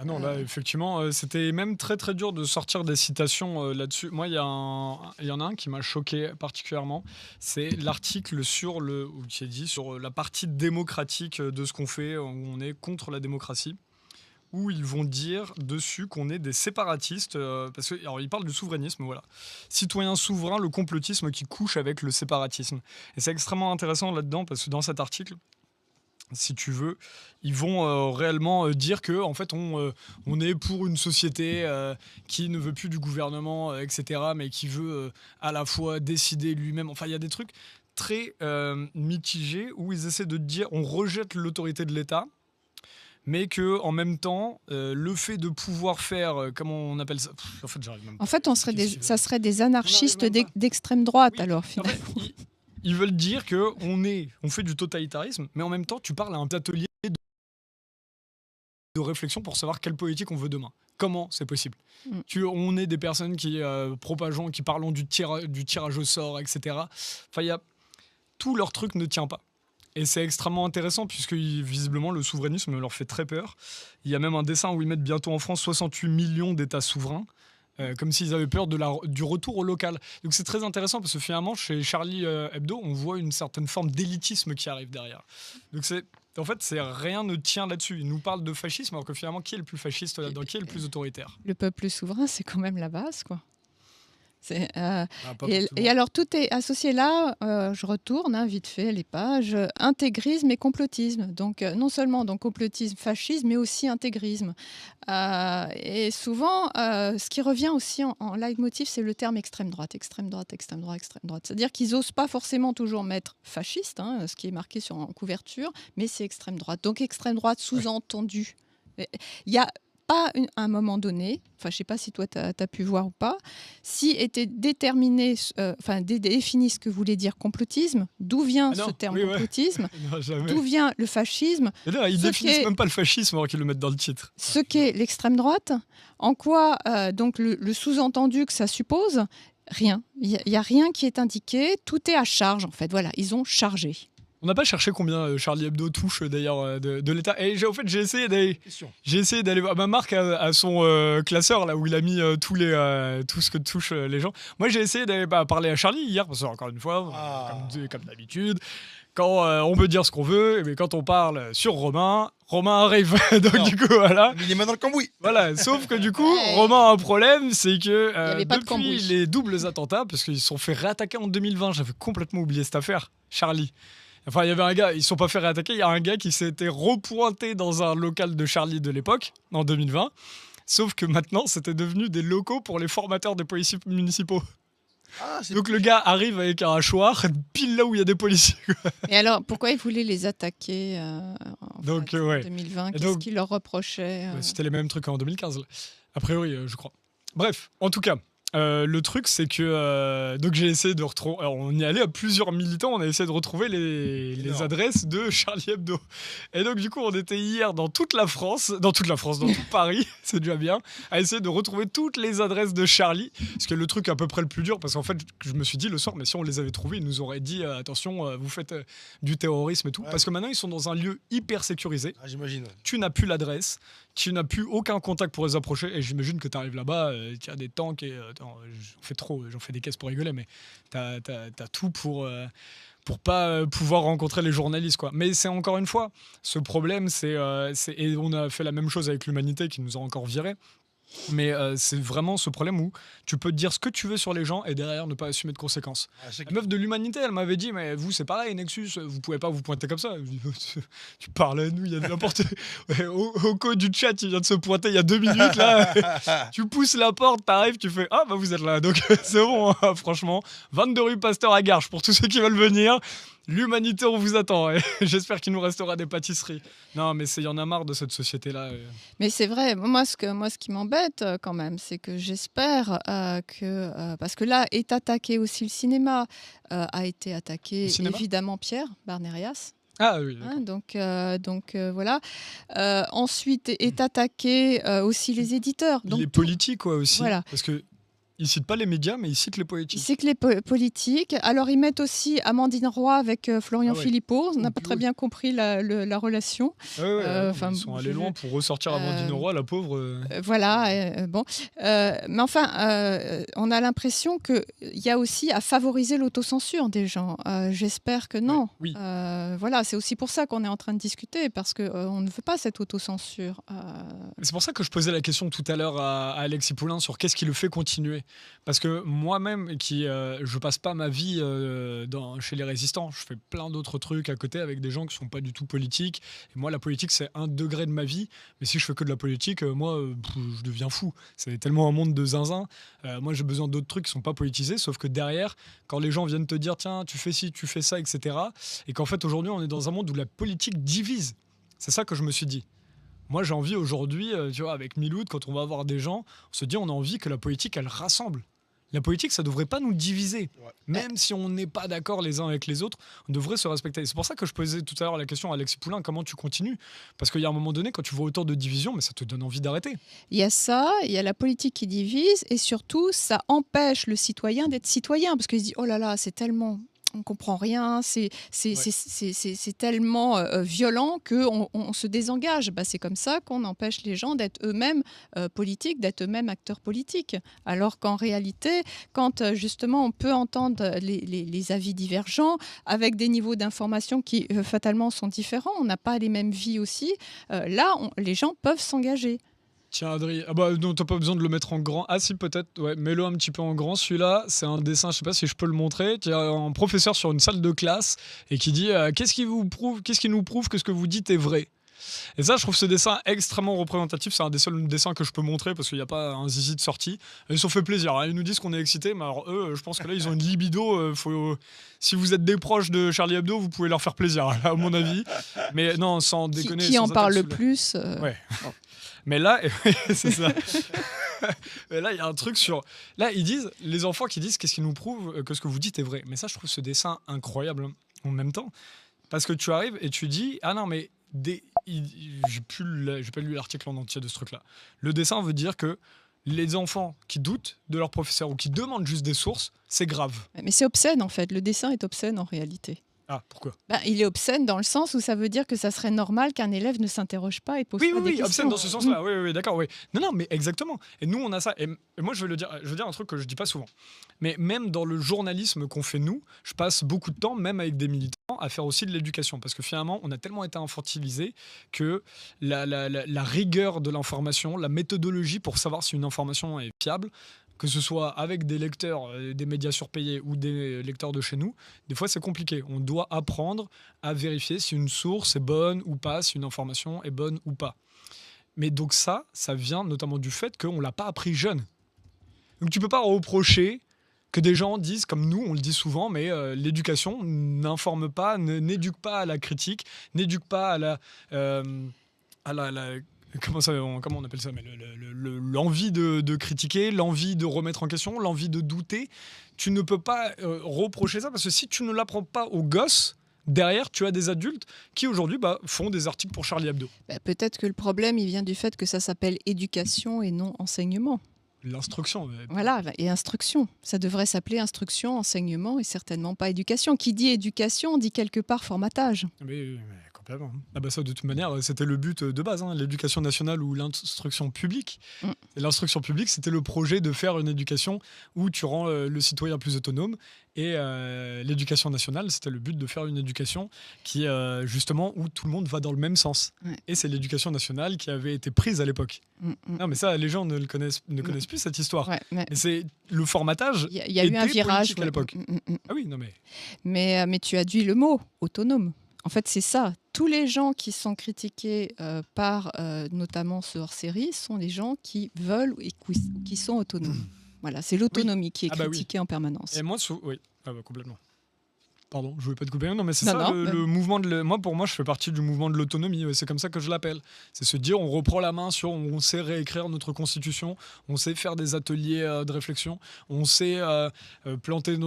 Ah non, là, effectivement, c'était même très très dur de sortir des citations là-dessus. Moi, il y en a un qui m'a choqué particulièrement. C'est l'article sur la partie démocratique de ce qu'on fait, où on est contre la démocratie, où ils vont dire dessus qu'on est des séparatistes, parce que alors ils parlent du souverainisme, voilà. Citoyen souverain, le complotisme qui couche avec le séparatisme. Et c'est extrêmement intéressant là-dedans, parce que dans cet article, si tu veux, ils vont réellement dire que en fait on est pour une société qui ne veut plus du gouvernement, etc., mais qui veut à la fois décider lui-même. Enfin, il y a des trucs très mitigés où ils essaient de dire on rejette l'autorité de l'État, mais que en même temps, le fait de pouvoir faire, comment on appelle ça? En fait, j'arrive même pas. En fait, ça serait des anarchistes d'extrême droite, oui, alors finalement. En fait, ils veulent dire qu'on fait du totalitarisme, mais en même temps, tu parles à un atelier de réflexion pour savoir quelle politique on veut demain. Comment c'est possible? On est des personnes qui propageons, qui parlons du tirage au sort, etc. Enfin, tout leur truc ne tient pas. Et c'est extrêmement intéressant puisque visiblement le souverainisme leur fait très peur. Il y a même un dessin où ils mettent bientôt en France 68 millions d'États souverains. Comme s'ils avaient peur du retour au local. Donc c'est très intéressant parce que finalement, chez Charlie Hebdo, on voit une certaine forme d'élitisme qui arrive derrière. Donc en fait, rien ne tient là-dessus. Ils nous parlent de fascisme, alors que finalement, qui est le plus fasciste là-dedans? Qui est le plus autoritaire? Le peuple souverain, c'est quand même la base, quoi. Et alors tout est associé là, je retourne vite fait les pages, intégrisme et complotisme. Donc non seulement complotisme, fascisme, mais aussi intégrisme. Et souvent, ce qui revient aussi en leitmotiv, c'est le terme extrême droite, extrême droite, extrême droite, extrême droite. C'est-à-dire qu'ils n'osent pas forcément toujours mettre fasciste, ce qui est marqué en couverture, mais c'est extrême droite. Donc extrême droite sous-entendu. Il y a à un moment donné, je ne sais pas si toi tu as pu voir ou pas, si était déterminé, défini ce que voulait dire complotisme, d'où vient ce terme complotisme, d'où vient le fascisme. Non, ils définissent même pas le fascisme alors qu'ils le mettent dans le titre. Ce qu'est l'extrême droite, en quoi donc le sous-entendu que ça suppose. Rien. Il y a rien qui est indiqué. Tout est à charge, en fait. Voilà, ils ont chargé. On n'a pas cherché combien Charlie Hebdo touche d'ailleurs de l'État. Et j'ai essayé d'aller voir. Ma marque a son classeur là où il a mis tout ce que touchent les gens. Moi j'ai essayé d'aller parler à Charlie hier parce que encore une fois, comme d'habitude, quand on peut dire ce qu'on veut, mais quand on parle sur Romain arrive. Donc du coup voilà. Il est main dans le cambouis. Voilà, sauf que du coup, Romain a un problème, c'est que depuis les doubles attentats, parce qu'ils se sont fait réattaquer en 2020, j'avais complètement oublié cette affaire, Charlie. Enfin, il y avait un gars, ils ne sont pas fait réattaquer, il y a un gars qui s'était repointé dans un local de Charlie de l'époque, en 2020. Sauf que maintenant, c'était devenu des locaux pour les formateurs des policiers municipaux. Donc le gars arrive avec un hachoir, pile là où il y a des policiers. Et alors, pourquoi ils voulaient les attaquer en 2020 Qu'est-ce qu'ils leur reprochaient C'était les mêmes trucs en 2015, a priori, je crois. Bref, en tout cas... le truc, c'est que donc j'ai essayé de retrouver. On y allait à plusieurs militants, on a essayé de retrouver les adresses de Charlie Hebdo. Et donc, du coup, on était hier dans toute dans tout Paris, c'est déjà bien, à essayer de retrouver toutes les adresses de Charlie. Ce qui est le truc à peu près le plus dur, parce qu'en fait, je me suis dit le soir, mais si on les avait trouvés, ils nous auraient dit attention, vous faites du terrorisme et tout. Parce que maintenant, ils sont dans un lieu hyper sécurisé. J'imagine. Tu n'as plus l'adresse. Tu n'as plus aucun contact pour les approcher et j'imagine que tu arrives là-bas, tu as des tanks et j'en fais des caisses pour rigoler, mais t'as tout pour pas pouvoir rencontrer les journalistes, quoi. Mais c'est encore une fois, ce problème, et on a fait la même chose avec l'Humanité qui nous a encore virés. Mais c'est vraiment ce problème où tu peux dire ce que tu veux sur les gens et derrière ne pas assumer de conséquences. La meuf de l'Humanité, elle m'avait dit mais vous c'est pareil Nexus, vous pouvez pas vous pointer comme ça. Je dis, tu parles à nous, il y a de n'importe au code du chat il vient de se pointer il y a 2 minutes là. Tu pousses la porte, t'arrives, tu fais ah bah vous êtes là, donc c'est bon hein, franchement. 22 rue Pasteur à Garches pour tous ceux qui veulent venir. L'Humanité, on vous attend. Et j'espère qu'il nous restera des pâtisseries. Non, mais il y en a marre de cette société-là. Mais c'est vrai. Moi, ce qui m'embête quand même, c'est que j'espère que... parce que là, est attaqué aussi le cinéma. A été attaqué, évidemment, Pierre Barnérias. Ah oui. Hein, donc voilà. Ensuite, est attaqué aussi les éditeurs. Donc, les politiques, quoi, aussi. Voilà. Parce que... Ils citent pas les médias, mais ils citent les politiques. Ils citent les politiques. Alors, ils mettent aussi Amandine Roy avec Florian Philippot. On n'a pas très bien compris la relation. Ils sont allés loin pour ressortir Amandine Roy, la pauvre. Voilà, bon. Mais enfin, on a l'impression qu'il y a aussi à favoriser l'autocensure des gens. J'espère que non. Oui. Voilà, c'est aussi pour ça qu'on est en train de discuter, parce qu'on ne veut pas cette autocensure. C'est pour ça que je posais la question tout à l'heure à Alexis Poulain sur qu'est-ce qui le fait continuer. Parce que moi-même, je passe pas ma vie chez les résistants. Je fais plein d'autres trucs à côté avec des gens qui sont pas du tout politiques. Et moi, la politique, c'est 1 degré de ma vie. Mais si je fais que de la politique, je deviens fou. C'est tellement un monde de zinzin. Moi, j'ai besoin d'autres trucs qui sont pas politisés. Sauf que derrière, quand les gens viennent te dire, tiens, tu fais ci, tu fais ça, etc. Et qu'en fait, aujourd'hui, on est dans un monde où la politique divise. C'est ça que je me suis dit. Moi, j'ai envie aujourd'hui, tu vois, avec Miloud, quand on va voir des gens, on se dit, on a envie que la politique, elle rassemble. La politique, ça ne devrait pas nous diviser. Ouais. Même si on n'est pas d'accord les uns avec les autres, on devrait se respecter. C'est pour ça que je posais tout à l'heure la question à Alexis Poulain, comment tu continues ? Parce qu'il y a un moment donné, quand tu vois autant de divisions, mais ça te donne envie d'arrêter. Il y a ça, il y a la politique qui divise, et surtout, ça empêche le citoyen d'être citoyen, parce qu'il se dit, oh là là, c'est tellement... On comprend rien, c'est tellement violent qu'on se désengage. Bah, c'est comme ça qu'on empêche les gens d'être eux-mêmes politiques, d'être eux-mêmes acteurs politiques. Alors qu'en réalité, quand justement on peut entendre les avis divergents, avec des niveaux d'information qui fatalement sont différents, on n'a pas les mêmes vies aussi, là, les gens peuvent s'engager. Tiens, Adrien, non, t'as pas besoin de le mettre en grand. Ah si, peut-être, ouais, mets-le un petit peu en grand. Celui-là, c'est un dessin, je sais pas si je peux le montrer. Il y a un professeur sur une salle de classe et qui dit qu'est-ce qui nous prouve que ce que vous dites est vrai ? Et ça, je trouve ce dessin extrêmement représentatif. C'est un des seuls dessins que je peux montrer parce qu'il n'y a pas un zizi de sortie. Ils se sont fait plaisir. Hein. Ils nous disent qu'on est excités, mais alors eux, je pense que là, ils ont une libido. Si vous êtes des proches de Charlie Hebdo, vous pouvez leur faire plaisir, à mon avis. Mais non, sans déconner. Qui en parle le plus Ouais. Mais là, c'est ça. Mais là, il y a un truc sur... Là, ils disent, les enfants qui disent qu'est-ce qui nous prouve que ce que vous dites est vrai. Mais ça, je trouve ce dessin incroyable en même temps. Parce que tu arrives et tu dis, ah non, mais... J'ai pas lu l'article en entier de ce truc-là. Le dessin veut dire que les enfants qui doutent de leur professeur ou qui demandent juste des sources, c'est grave. Mais c'est obscène en fait, le dessin est obscène en réalité. Ah, pourquoi? Il est obscène dans le sens où ça veut dire que ça serait normal qu'un élève ne s'interroge pas et pose pas des questions. Obscène dans ce sens-là. Oui, d'accord, oui. Non, mais exactement. Et nous, on a ça. Et moi, je veux dire un truc que je dis pas souvent. Mais même dans le journalisme qu'on fait nous, je passe beaucoup de temps, même avec des militants, à faire aussi de l'éducation. Parce que finalement, on a tellement été infantilisés que la rigueur de l'information, la méthodologie pour savoir si une information est fiable, que ce soit avec des lecteurs des médias surpayés ou des lecteurs de chez nous, des fois c'est compliqué. On doit apprendre à vérifier si une source est bonne ou pas, si une information est bonne ou pas. Mais donc ça vient notamment du fait qu'on ne l'a pas appris jeune. Donc tu ne peux pas reprocher que des gens disent, comme nous, on le dit souvent, mais l'éducation n'informe pas, n'éduque pas à la critique, n'éduque pas à la comment on appelle ça, mais l'envie de critiquer, l'envie de remettre en question, l'envie de douter. Tu ne peux pas reprocher ça parce que si tu ne l'apprends pas aux gosses, derrière, tu as des adultes qui aujourd'hui font des articles pour Charlie Hebdo. Peut-être que le problème, il vient du fait que ça s'appelle éducation et non enseignement. L'instruction. Voilà, et instruction. Ça devrait s'appeler instruction, enseignement et certainement pas éducation. Qui dit éducation dit quelque part formatage. Mais complètement. Ça, de toute manière, c'était le but de base, l'éducation nationale ou l'instruction publique. Et l'instruction publique, c'était le projet de faire une éducation où tu rends le citoyen plus autonome. Et l'éducation nationale, c'était le but de faire une éducation qui, justement, où tout le monde va dans le même sens. Ouais. Et c'est l'éducation nationale qui avait été prise à l'époque. Non, mais ça, les gens ne connaissent plus cette histoire. Ouais, mais c'est le formatage. il y a eu un virage à l'époque. Ah oui, non mais. Mais tu as dit le mot autonome. En fait, c'est ça. Tous les gens qui sont critiqués par notamment ce hors-série sont les gens qui veulent et qui sont autonomes. Voilà, c'est l'autonomie qui est critiquée en permanence. Et moi, oui, complètement. Pardon, je voulais pas te couper. Non, mais c'est le mouvement pour moi, je fais partie du mouvement de l'autonomie. C'est comme ça que je l'appelle. C'est se dire, on reprend la main sur, on sait réécrire notre constitution, on sait faire des ateliers de réflexion, on sait planter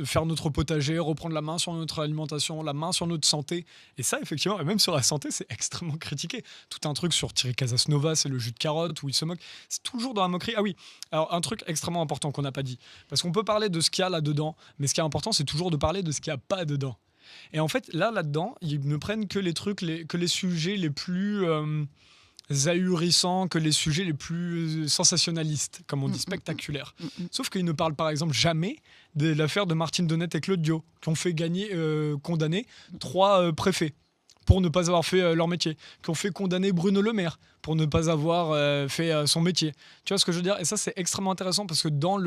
faire notre potager, reprendre la main sur notre alimentation, la main sur notre santé. Et ça, effectivement, et même sur la santé, c'est extrêmement critiqué. Tout un truc sur Thierry Casasnova, c'est le jus de carotte où il se moque. C'est toujours dans la moquerie. Ah oui, alors un truc extrêmement important qu'on n'a pas dit. Parce qu'on peut parler de ce qu'il y a là-dedans, mais ce qui est important, c'est toujours de parler de ce qu'il n'y a pas dedans. Et en fait, là-dedans, ils ne prennent que les trucs, que les sujets les plus ahurissants, que les sujets les plus sensationnalistes, comme on dit, spectaculaires. Sauf qu'ils ne parlent par exemple jamais de l'affaire de Martine Donnette et Claude Diot, qui ont fait condamner 3 préfets pour ne pas avoir fait leur métier, qui ont fait condamner Bruno Le Maire pour ne pas avoir fait son métier. Tu vois ce que je veux dire? Et ça, c'est extrêmement intéressant parce que dans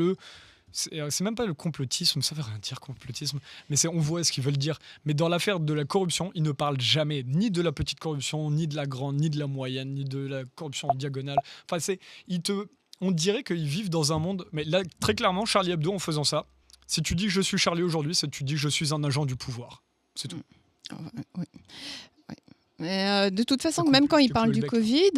c'est même pas le complotisme, ça veut rien dire complotisme, mais on voit ce qu'ils veulent dire. Mais dans l'affaire de la corruption, ils ne parlent jamais ni de la petite corruption, ni de la grande, ni de la moyenne, ni de la corruption en diagonale. Enfin, on dirait qu'ils vivent dans un monde. Mais là, très clairement, Charlie Hebdo, en faisant ça, si tu dis que je suis Charlie aujourd'hui, c'est que tu dis que je suis un agent du pouvoir. C'est tout. Oui. Mais de toute façon, même quand il parle du Covid,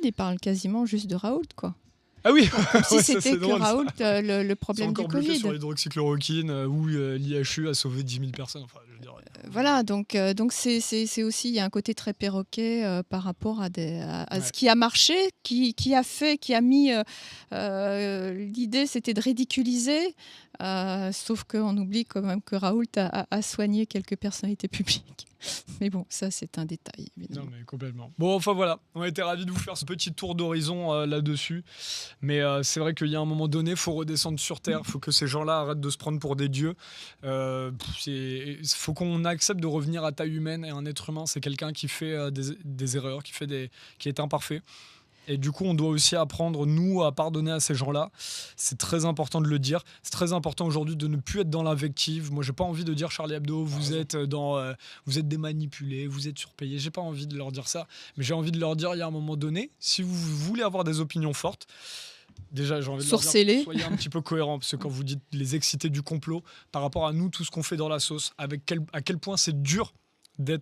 il parle quasiment juste de Raoult, quoi. Ah oui, comme si c'était que Raoult le problème du Covid. Sur l'hydroxychloroquine où l'IHU a sauvé 10 000 personnes. Enfin, je veux dire, voilà, donc c'est aussi, il y a un côté très perroquet par rapport à ce qui a marché, qui a mis l'idée, c'était de ridiculiser, sauf qu'on oublie quand même que Raoult a soigné quelques personnalités publiques. Mais bon, ça c'est un détail, évidemment. Non mais complètement. Bon, enfin voilà, on a été ravis de vous faire ce petit tour d'horizon là-dessus. Mais c'est vrai qu'il y a un moment donné, il faut redescendre sur Terre, il faut que ces gens-là arrêtent de se prendre pour des dieux. Il faut qu'on accepte de revenir à taille humaine, et un être humain, c'est quelqu'un qui fait des erreurs, qui est imparfait. Et du coup, on doit aussi apprendre, nous, à pardonner à ces gens-là. C'est très important de le dire. C'est très important aujourd'hui de ne plus être dans l'invective. Moi, j'ai pas envie de dire Charlie Hebdo, vous êtes des manipulés, vous êtes surpayés. J'ai pas envie de leur dire ça. Mais j'ai envie de leur dire, il y a un moment donné, si vous voulez avoir des opinions fortes, déjà, j'ai envie de leur dire, soyez un petit peu cohérents. Parce que quand vous dites les excités du complot, par rapport à nous, tout ce qu'on fait dans la sauce, à quel point c'est dur de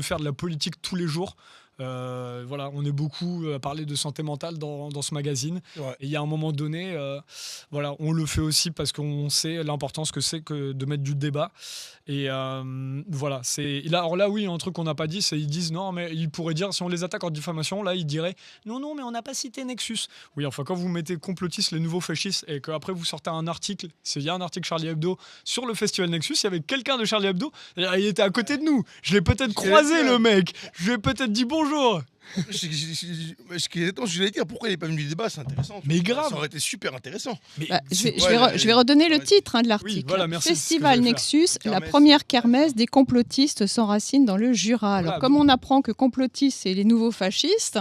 faire de la politique tous les jours. Voilà, on est beaucoup à parler de santé mentale dans ce magazine. Ouais. Et il y a un moment donné, voilà, on le fait aussi parce qu'on sait l'importance que c'est que de mettre du débat. Et voilà, alors là, oui, un truc qu'on n'a pas dit, c'est ils disent non, mais ils pourraient dire, si on les attaque en diffamation, là, ils diraient non, mais on n'a pas cité Nexus. Oui, enfin, quand vous mettez complotistes, les nouveaux fascistes, et qu'après vous sortez un article, il y a un article Charlie Hebdo sur le festival Nexus, il y avait quelqu'un de Charlie Hebdo, il était à côté de nous. Je l'ai peut-être croisé, le mec. Je lui ai peut-être dit bonjour. Je voulais dire pourquoi il n'est pas venu du débat, c'est intéressant. Mais grave. Ça aurait été super intéressant. Mais Je vais redonner le titre de l'article. Oui, voilà, merci, Festival c'est ce que Nexus, la Kermesse. première kermesse des complotistes s'enracine dans le Jura. Alors, Voilà. comme on apprend que complotistes, c'est les nouveaux fascistes.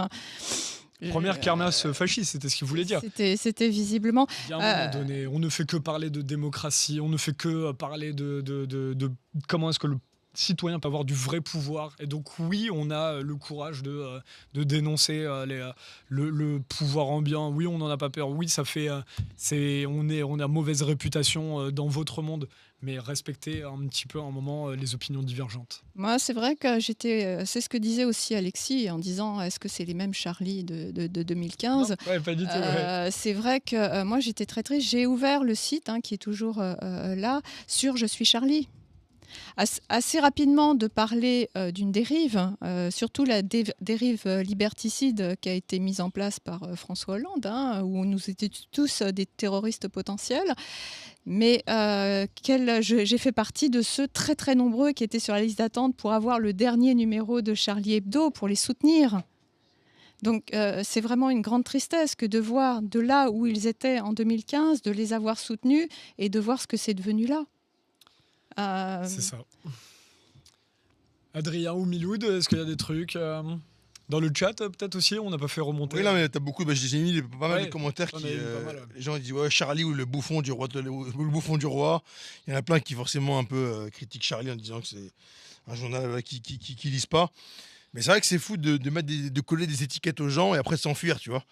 Première kermesse fasciste, c'était ce qu'il voulait dire. C'était visiblement. Il y a un moment donné, on ne fait que parler de démocratie, on ne fait que parler de comment est-ce que le citoyen peut avoir du vrai pouvoir. Et donc oui, on a le courage de dénoncer le pouvoir ambiant. Oui, on n'en a pas peur. Oui, ça fait, on a mauvaise réputation dans votre monde. Mais respecter un petit peu à un moment les opinions divergentes. Moi, c'est vrai que c'est ce que disait aussi Alexis en disant est-ce que c'est les mêmes Charlie de 2015 Non, ouais, pas du tout. Ouais. C'est vrai que moi, j'étais très triste. J'ai ouvert le site qui est toujours là sur Je suis Charlie. Assez rapidement de parler d'une dérive, surtout la dérive liberticide qui a été mise en place par François Hollande, où nous étions tous des terroristes potentiels. Mais j'ai fait partie de ceux très très nombreux qui étaient sur la liste d'attente pour avoir le dernier numéro de Charlie Hebdo, pour les soutenir. Donc c'est vraiment une grande tristesse que de voir de là où ils étaient en 2015, de les avoir soutenus et de voir ce que c'est devenu là. C'est ça. Adrien ou Miloud, est-ce qu'il y a des trucs dans le chat peut-être aussi? On n'a pas fait remonter. Oui, là, mais t'as beaucoup. J'ai mis pas mal Ouais, de commentaires t'en qui. as eu pas mal, ouais. Les gens ils disent ouais, Charlie ou le bouffon du roi. Le bouffon du roi. Il y en a plein qui forcément un peu critiquent Charlie en disant que c'est un journal qui lisent pas. Mais c'est vrai que c'est fou de mettre de coller des étiquettes aux gens et après de s'enfuir, tu vois.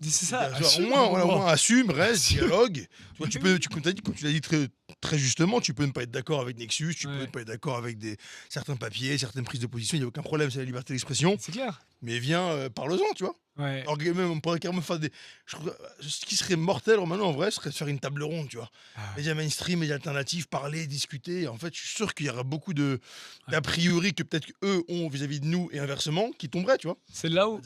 C'est ça. Au moins assume, reste, Assume. dialogue. Tu vois, comme tu l'as dit très, très justement, tu peux ne pas être d'accord avec Nexus, tu peux ne pas être d'accord avec certains papiers, certaines prises de position, il n'y a aucun problème, c'est la liberté d'expression. C'est clair. Mais viens, parle-en, tu vois. Ouais. Alors, même, on pourrait carrément faire ce qui serait mortel maintenant, en vrai, serait de faire une table ronde, tu vois. Médias mainstream, médias alternatifs, parler, discuter. En fait, je suis sûr qu'il y aura beaucoup d'a priori que peut-être qu'eux ont vis-à-vis de nous et inversement qui tomberaient, tu vois. C'est là où.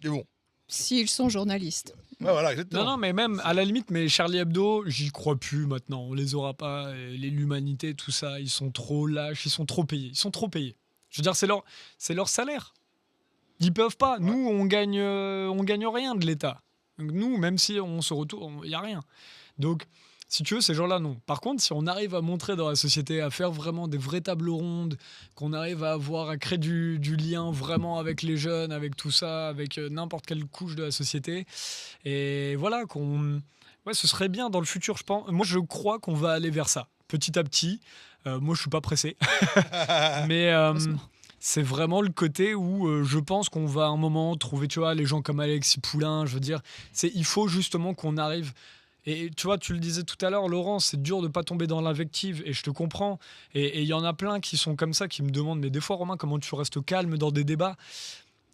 Mais bon. S'ils sont journalistes. Ouais, voilà, exactement. Non, mais même à la limite, mais Charlie Hebdo, j'y crois plus maintenant. On les aura pas. L'humanité, tout ça, ils sont trop lâches, ils sont trop payés. Je veux dire, c'est leur salaire. Ils peuvent pas. Ouais. Nous, on gagne rien de l'État. Nous, même si on se retourne, il y a rien. Donc, si tu veux, ces gens-là, non. Par contre, si on arrive à montrer dans la société, à faire vraiment des vraies tables rondes, qu'on arrive à créer du lien vraiment avec les jeunes, avec tout ça, avec n'importe quelle couche de la société, et voilà, ce serait bien dans le futur, je pense. Moi, je crois qu'on va aller vers ça, petit à petit. Moi, je suis pas pressé. Mais c'est vraiment le côté où je pense qu'on va à un moment trouver, tu vois, les gens comme Alexis Poulain, je veux dire, il faut justement qu'on arrive. Et tu vois, tu le disais tout à l'heure, Laurent, c'est dur de ne pas tomber dans l'invective, et je te comprends. Et il y en a plein qui sont comme ça, qui me demandent, mais des fois, Romain, comment tu restes calme dans des débats?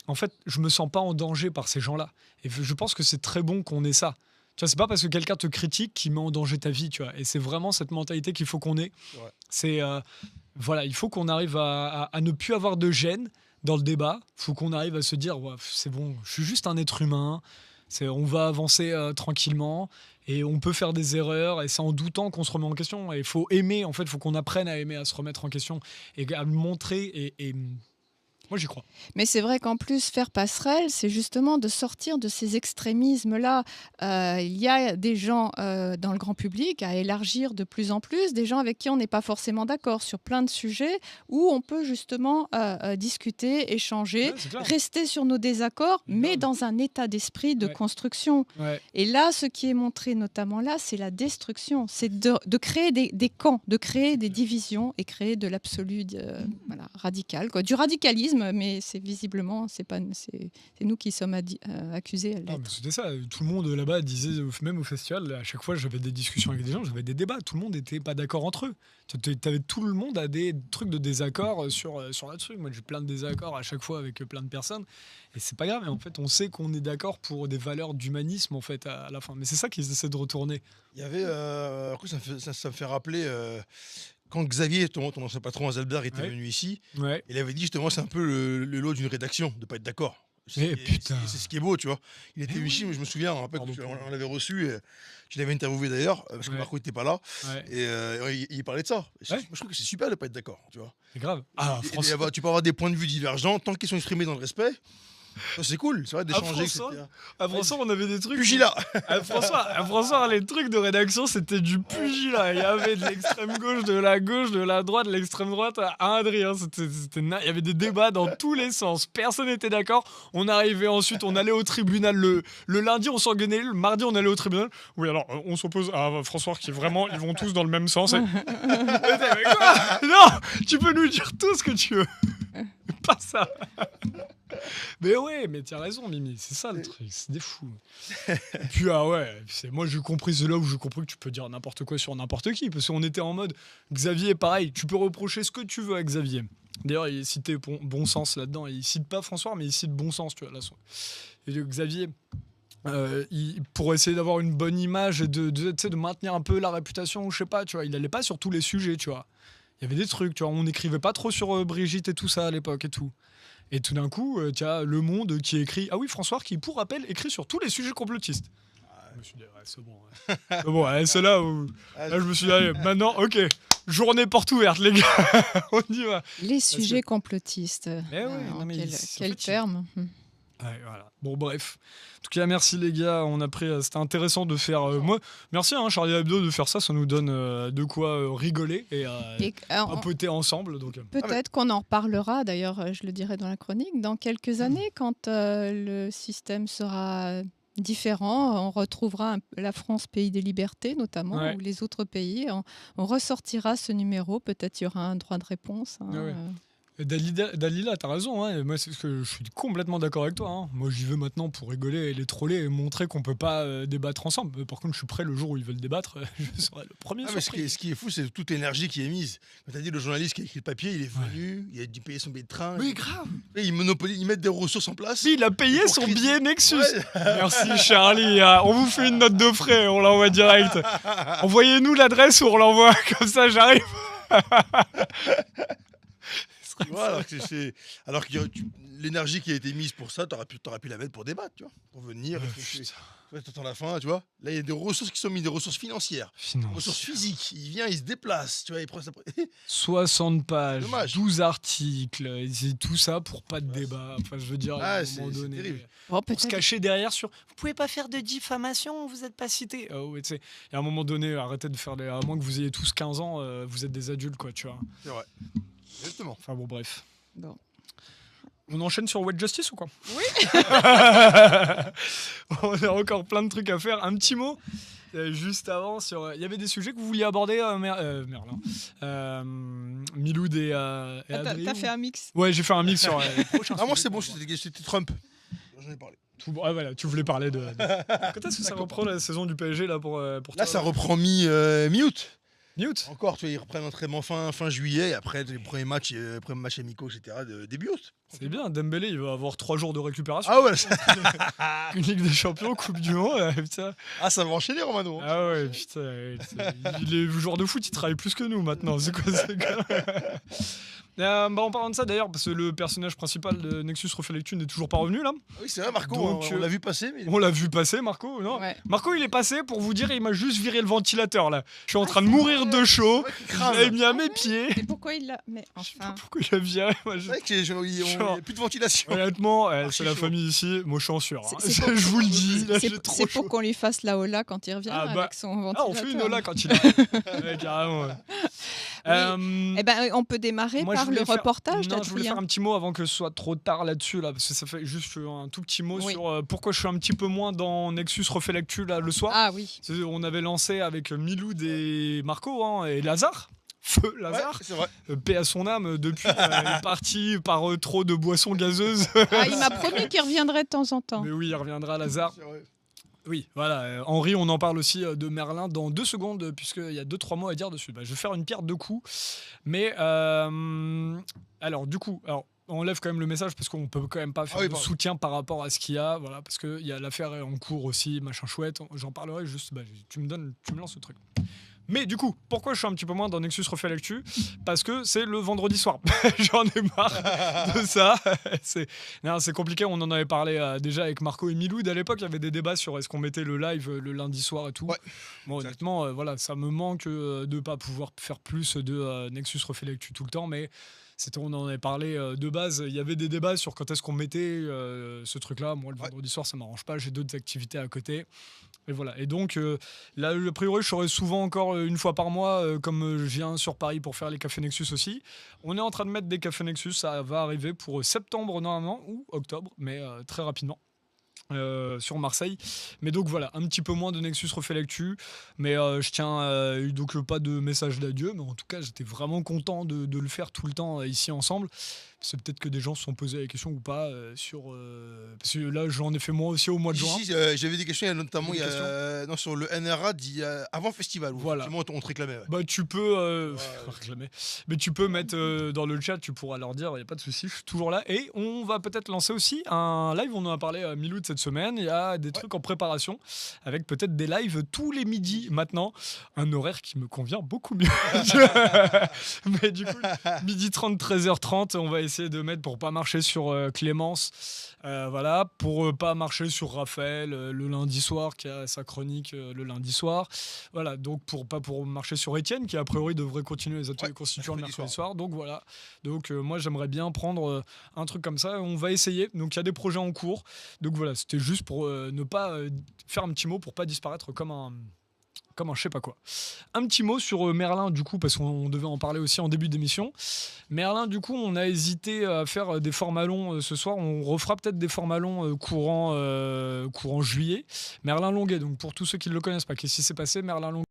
En fait, je me sens pas en danger par ces gens-là. Et je pense que c'est très bon qu'on ait ça. Tu vois, c'est pas parce que quelqu'un te critique qui met en danger ta vie, tu vois. Et c'est vraiment cette mentalité qu'il faut qu'on ait. Ouais. C'est, voilà, il faut qu'on arrive à ne plus avoir de gêne dans le débat. Il faut qu'on arrive à se dire, ouais, c'est bon, je suis juste un être humain. On va avancer tranquillement. Et on peut faire des erreurs, et c'est en doutant qu'on se remet en question. Et il faut aimer, en fait, il faut qu'on apprenne à aimer, à se remettre en question, et à le montrer. Et moi, j'y crois. Mais c'est vrai qu'en plus, faire passerelle, c'est justement de sortir de ces extrémismes-là. Il y a des gens dans le grand public à élargir de plus en plus, des gens avec qui on n'est pas forcément d'accord sur plein de sujets, où on peut justement discuter, échanger, rester sur nos désaccords, mais dans un état d'esprit de construction. Ouais. Et là, ce qui est montré notamment là, c'est la destruction. C'est de créer des camps, de créer des divisions et créer de l'absolu radical, quoi. Du radicalisme racisme, mais c'est visiblement, c'est nous qui sommes accusés à Ah, mais l'être. c'était ça, tout le monde là-bas disait, même au festival, à chaque fois j'avais des discussions avec des gens, j'avais des débats, tout le monde n'était pas d'accord entre eux. T'avais tout le monde a des trucs de désaccord sur la truc. Moi j'ai plein de désaccords à chaque fois avec plein de personnes, et c'est pas grave, et en fait on sait qu'on est d'accord pour des valeurs d'humanisme en fait à la fin. Mais c'est ça qu'ils essaient de retourner. Il y avait, ça me fait rappeler quand Xavier, ton ancien patron à Zalberg, était Ouais. venu ici, Ouais. il avait dit justement c'est un peu le lot d'une rédaction de pas être d'accord. Eh, putain. C'est ce qui est beau, tu vois. Il était Eh venu ici, oui. mais je me souviens, après, Pardon. on l'avait reçu, je l'avais interviewé d'ailleurs, parce que Ouais. Marco n'était pas là, Ouais. et il parlait de ça. Et Ouais. moi, je trouve que c'est super de pas être d'accord, tu vois. C'est grave. Ah, François. Tu peux avoir des points de vue divergents, tant qu'ils sont exprimés dans le respect, ça, c'est cool, c'est vrai d'échanger, François, etc. François, on avait des trucs. Pugilat. François, les trucs de rédaction, c'était du pugilat. Il y avait de l'extrême gauche, de la droite, de l'extrême droite à Adrien. Il y avait des débats dans tous les sens. Personne n'était d'accord. On arrivait ensuite, on allait au tribunal le lundi, on s'organisait. Le mardi, on allait au tribunal. Oui, alors, on s'oppose à François qui vraiment, ils vont tous dans le même sens. Mais quoi ? Non, tu peux nous dire tout ce que tu veux. Pas ça. Mais ouais, mais t'as raison, Mimi, c'est ça le truc, c'est des fous. Et puis, moi j'ai compris, c'est là où j'ai compris que tu peux dire n'importe quoi sur n'importe qui, parce qu'on était en mode, Xavier, pareil, tu peux reprocher ce que tu veux à Xavier. D'ailleurs, il citait bon sens là-dedans, il cite pas François, mais il cite bon sens, tu vois, là. Et Xavier, pour essayer d'avoir une bonne image et de maintenir un peu la réputation, ou je sais pas, tu vois, il allait pas sur tous les sujets, tu vois. Il y avait des trucs, tu vois, on n'écrivait pas trop sur Brigitte et tout ça à l'époque et tout. Et tout d'un coup, tu as Le Monde qui écrit... Ah oui, François, qui, pour rappel, écrit sur tous les sujets complotistes. Je me suis dit, ouais, c'est bon. Ouais. C'est bon, ouais, c'est là où... Là, je me suis dit, allez, maintenant, ok, journée porte ouverte, les gars. On y va. Les sujets complotistes. Mais oui, non, mais Quel terme. Ouais, voilà. Bon, bref. En tout cas, merci les gars. On a pris, c'était intéressant de faire. Moi, merci Charlie Hebdo de faire ça. Ça nous donne de quoi rigoler et papoter ensemble. Donc. Peut-être qu'on en reparlera. D'ailleurs, je le dirai dans la chronique. Dans quelques années, quand le système sera différent, on retrouvera la France pays des libertés, notamment, ou les autres pays. On ressortira ce numéro. Peut-être il y aura un droit de réponse. Ouais. Dalila, t'as raison, hein. Moi, c'est ce que je suis complètement d'accord avec toi. Hein. Moi, j'y vais maintenant pour rigoler et les troller et montrer qu'on peut pas débattre ensemble. Mais par contre, je suis prêt le jour où ils veulent débattre. Je serai le premier. Mais ce qui est fou, c'est toute l'énergie qui est mise. Quand t'as dit le journaliste qui a écrit le papier, il est venu, il a dû payer son billet de train. Oui, grave. Et ils mettent des ressources en place. Oui, il a payé son billet Nexus. Ouais. Merci Charlie. On vous fait une note de frais, on l'envoie direct. Envoyez-nous l'adresse où on l'envoie, comme ça j'arrive. Voilà, alors que l'énergie qui a été mise pour ça, t'aurais pu la mettre pour débattre, tu vois, pour venir. T'attends la fin, tu vois. Là, il y a des ressources qui sont mises, des ressources financières, des ressources physiques. Il vient, il se déplace, tu vois, il prend sa... 60 pages, Dommage. 12 articles, et c'est tout ça pour pas de débat. Enfin, je veux dire, à un moment donné, terrible. Pour se cacher derrière sur « Vous pouvez pas faire de diffamation, vous êtes pas cité. » ouais, tu sais, et à un moment donné, arrêtez de faire à moins que vous ayez tous 15 ans, vous êtes des adultes, quoi, tu vois. C'est vrai. Exactement. Enfin bon, bref. Bon. On enchaîne sur Wet Justice ou quoi? Oui. On a encore plein de trucs à faire. Un petit mot juste avant sur. Il y avait des sujets que vous vouliez aborder, Merlin. Miloud et Adrien. T'as fait un mix. Ouais, j'ai fait un mix sur les prochains moi sujets. c'est bon, c'était Trump. J'en ai parlé. Voilà, tu voulais parler de. Quand est-ce que ça reprend la saison du PSG là pour Là, toi, ça reprend mi-août. Mute. Encore, tu vois, ils reprennent l'entraînement fin juillet, et après les premiers matchs amicaux, etc., début août. C'est bien, Dembélé, il va avoir 3 jours de récupération. Ah ouais, Une Ligue des Champions, Coupe du Monde, putain. Ah, ça va enchaîner, Romano. Ah ouais, putain. Les joueurs de foot, ils travaillent plus que nous maintenant. C'est quoi en parlant de ça d'ailleurs, parce que le personnage principal de Nexus refait lecture n'est toujours pas revenu là. Oui, c'est vrai, Marco, Donc, on l'a vu passer. Mais... On l'a vu passer, Marco, non? Ouais. Marco, il est passé pour vous dire, il m'a juste viré le ventilateur là. Je suis en train de mourir de chaud. Je l'ai mis à mes pieds. Mais pourquoi il l'a. Mais Je sais pas enfin. pourquoi il a viré. C'est vrai qu'il n'y a plus de ventilation. Honnêtement, c'est la chaud. famille ici. Moi, je suis en sueur. Hein. C'est pour- Je vous le dis, là, j'ai C'est trop chaud. pour qu'on lui fasse la Ola quand il revient Ah, bah. avec son Ah, ventilateur. on fait une Ola quand il arrive. Ouais, carrément. Ouais. Eh ben, on peut démarrer Moi, je par voulais le faire- reportage Non, je voulais faire d'Adrien. un petit mot avant que ce soit trop tard là-dessus, là, parce que ça fait juste un tout petit mot Oui. sur pourquoi je suis un petit peu moins dans Nexus refait l'actu là, le soir. Ah oui. On avait lancé avec Miloud et Marco et Lazare. feu Lazare. Ouais, c'est vrai. Paix à son âme, depuis il est parti par trop de boissons gazeuses. Ah, il m'a promis qu'il reviendrait de temps en temps. Mais oui, il reviendra Lazare. C'est vrai. Oui, voilà. Henri, on en parle aussi de Merlin dans 2 secondes, puisqu'il y a 2-3 mots à dire dessus. Je vais faire une pierre 2 coups. Mais, alors, du coup, on lève quand même le message, parce qu'on peut quand même pas faire de soutien par rapport à ce qu'il y a. Voilà, parce qu'il y a l'affaire en cours aussi, machin chouette. J'en parlerai juste, tu me lances le truc. Mais du coup, pourquoi je suis un petit peu moins dans Nexus refait l'actu ? Parce que c'est le vendredi soir. J'en ai marre de ça. C'est compliqué. On en avait parlé déjà avec Marco et Miloud. À l'époque, il y avait des débats sur est-ce qu'on mettait le live le lundi soir et tout. Ouais. Bon, honnêtement, voilà, ça me manque de ne pas pouvoir faire plus de Nexus refait l'actu tout le temps. Mais on en avait parlé de base. Il y avait des débats sur quand est-ce qu'on mettait ce truc-là. Moi, le vendredi soir, ça ne m'arrange pas. J'ai d'autres activités à côté. Et voilà. Et donc, là, a priori, je serai souvent encore une fois par mois, comme je viens sur Paris pour faire les Cafés Nexus aussi. On est en train de mettre des Cafés Nexus. Ça va arriver pour septembre normalement, ou octobre, mais très rapidement. Sur Marseille, mais donc voilà, un petit peu moins de Nexus refait l'actu, mais je tiens donc pas de message d'adieu, mais en tout cas j'étais vraiment content de le faire tout le temps ici ensemble. C'est peut-être que des gens se sont posés la question ou pas sur parce que là j'en ai fait moi aussi au mois de juin. Si, j'avais des questions, notamment sur le NRA avant festival. Voilà. On te réclamait. Ouais. Tu peux réclamer, mais tu peux mettre dans le chat, tu pourras leur dire, il n'y a pas de souci, je suis toujours là. Et on va peut-être lancer aussi un live, on en a parlé à Miloud cette semaine, il y a des trucs en préparation, avec peut-être des lives tous les midis maintenant, un horaire qui me convient beaucoup mieux. Mais du coup, midi 30, 13h30, on va essayer de mettre pour pas marcher sur Clémence, voilà, pour pas marcher sur Raphaël le lundi soir, qui a sa chronique le lundi soir, voilà, donc pour marcher sur Étienne, qui a priori devrait continuer les ateliers constituants le mercredi soir. Donc voilà, donc moi j'aimerais bien prendre un truc comme ça, on va essayer. Donc il y a des projets en cours, donc voilà, c'était juste pour ne pas faire un petit mot, pour pas disparaître comme un je sais pas quoi. Un petit mot sur Merlin, du coup, parce qu'on devait en parler aussi en début d'émission. Merlin, du coup, on a hésité à faire des formats longs ce soir. On refera peut-être des formats longs courant juillet. Merlin Longuet, donc pour tous ceux qui ne le connaissent pas, qu'est-ce qui s'est passé ? Merlin Longuet.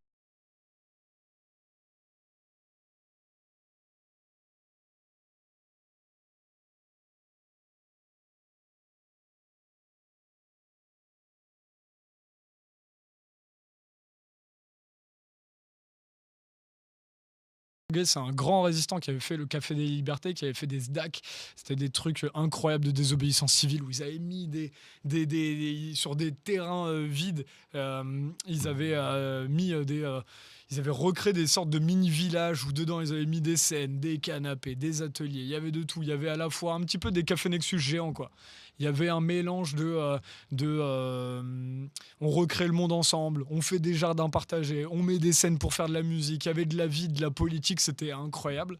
C'est un grand résistant qui avait fait le Café des Libertés, qui avait fait des SDAC. C'était des trucs incroyables de désobéissance civile où ils avaient mis sur des terrains vides. Ils avaient ils avaient recréé des sortes de mini-villages où dedans ils avaient mis des scènes, des canapés, des ateliers. Il y avait de tout. Il y avait à la fois un petit peu des Cafés Nexus géants, quoi. Il y avait un mélange on recrée le monde ensemble, on fait des jardins partagés, on met des scènes pour faire de la musique, il y avait de la vie, de la politique, c'était incroyable.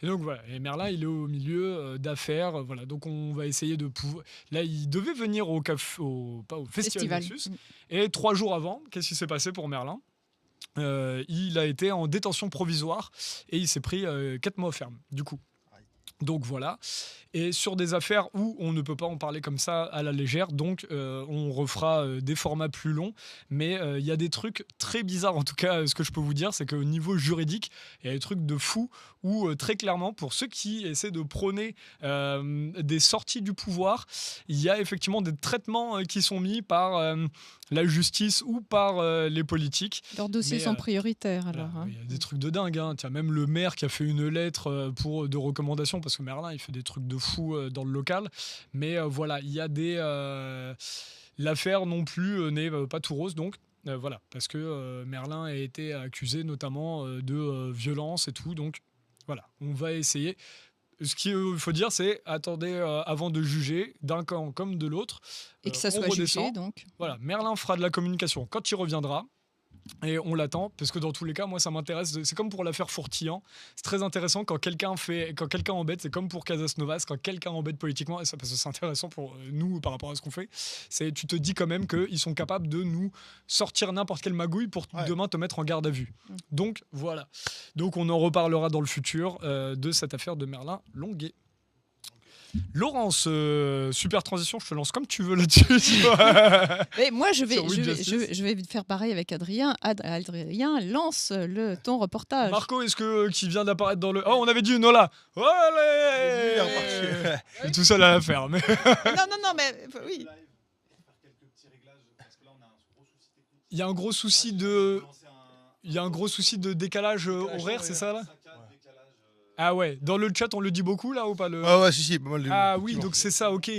Et donc voilà, et Merlin, il est au milieu d'affaires, voilà. Donc on va essayer de pouvoir... Là, il devait venir pas au Festival Nexus. Et 3 jours avant, qu'est-ce qui s'est passé pour Merlin ? Il a été en détention provisoire et il s'est pris 4 mois ferme, du coup. Donc voilà, et sur des affaires où on ne peut pas en parler comme ça à la légère, donc on refera des formats plus longs, mais il y a des trucs très bizarres, en tout cas ce que je peux vous dire, c'est qu'au niveau juridique, il y a des trucs de fou où très clairement, pour ceux qui essaient de prôner des sorties du pouvoir, il y a effectivement des traitements qui sont mis par la justice ou par les politiques. Leurs dossiers sont prioritaires alors. Il y a des trucs de dingue, hein. Tiens, même le maire qui a fait une lettre de recommandation, parce que Merlin il fait des trucs de fou dans le local, mais voilà, il y a l'affaire non plus n'est pas tout rose, donc voilà, parce que Merlin a été accusé notamment de violence et tout, donc voilà, on va essayer. Ce qu'il faut dire, c'est attendez avant de juger d'un camp comme de l'autre. Et que ça soit jugé, donc. Voilà, Merlin fera de la communication quand il reviendra. Et on l'attend, parce que dans tous les cas, moi ça m'intéresse. C'est comme pour l'affaire Fourtillan. C'est très intéressant quand quelqu'un embête. C'est comme pour Casas Novas, quand quelqu'un embête politiquement. Et ça, parce que c'est intéressant pour nous par rapport à ce qu'on fait. Tu te dis quand même qu'ils sont capables de nous sortir n'importe quelle magouille pour demain te mettre en garde à vue. Donc voilà. Donc on en reparlera dans le futur de cette affaire de Merlin Longuet. Laurence, super transition, je te lance comme tu veux là-dessus. Mais moi, je Sur We Justice. vais faire pareil avec Adrien. Adrien, lance ton reportage. Marco, est-ce que qui vient d'apparaître dans le... Oh, on avait dit Nola. Allez, Il est reparti. je suis tout seul à la faire. Mais... Non, mais oui. Il y a un gros souci de décalage horaire, c'est ça là? Ah ouais, dans le chat on le dit beaucoup là ou pas le... Ah ouais, si, pas mal de. Ah oui, donc c'est ça, ok.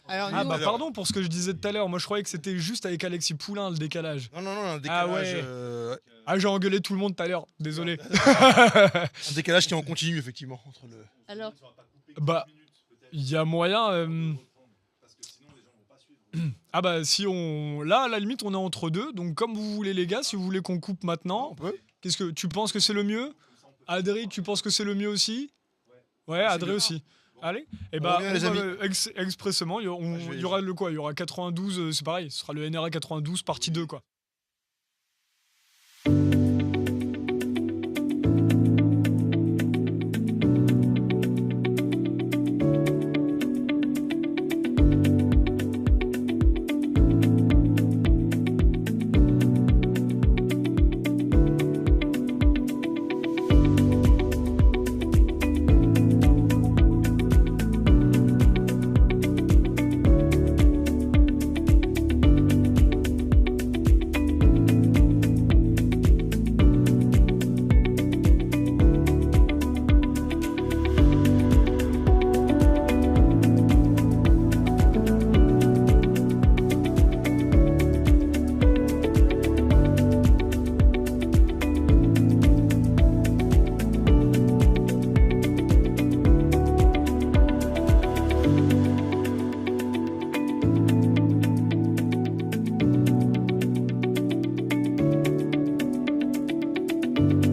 Alors, Ah nous, bah pardon pour ce que je disais tout à l'heure, moi je croyais que c'était juste avec Alexis Poulain le décalage. Non, un décalage. ouais. Ah j'ai engueulé tout le monde tout à l'heure, désolé. Un décalage qui est en continu, effectivement. Entre le... alors, Bah, il y a moyen... Ah bah si on... Là à la limite on est entre deux, donc comme vous voulez les gars, si vous voulez qu'on coupe maintenant, On peut. qu'est-ce que tu penses que c'est le mieux? Adrien, tu penses que c'est le mieux aussi? Ouais, Adrien aussi. Allez, et bah revient, les amis. expressément, il y aura le quoi? Il y aura 92, c'est pareil, ce sera le NRA 92 partie 2 quoi.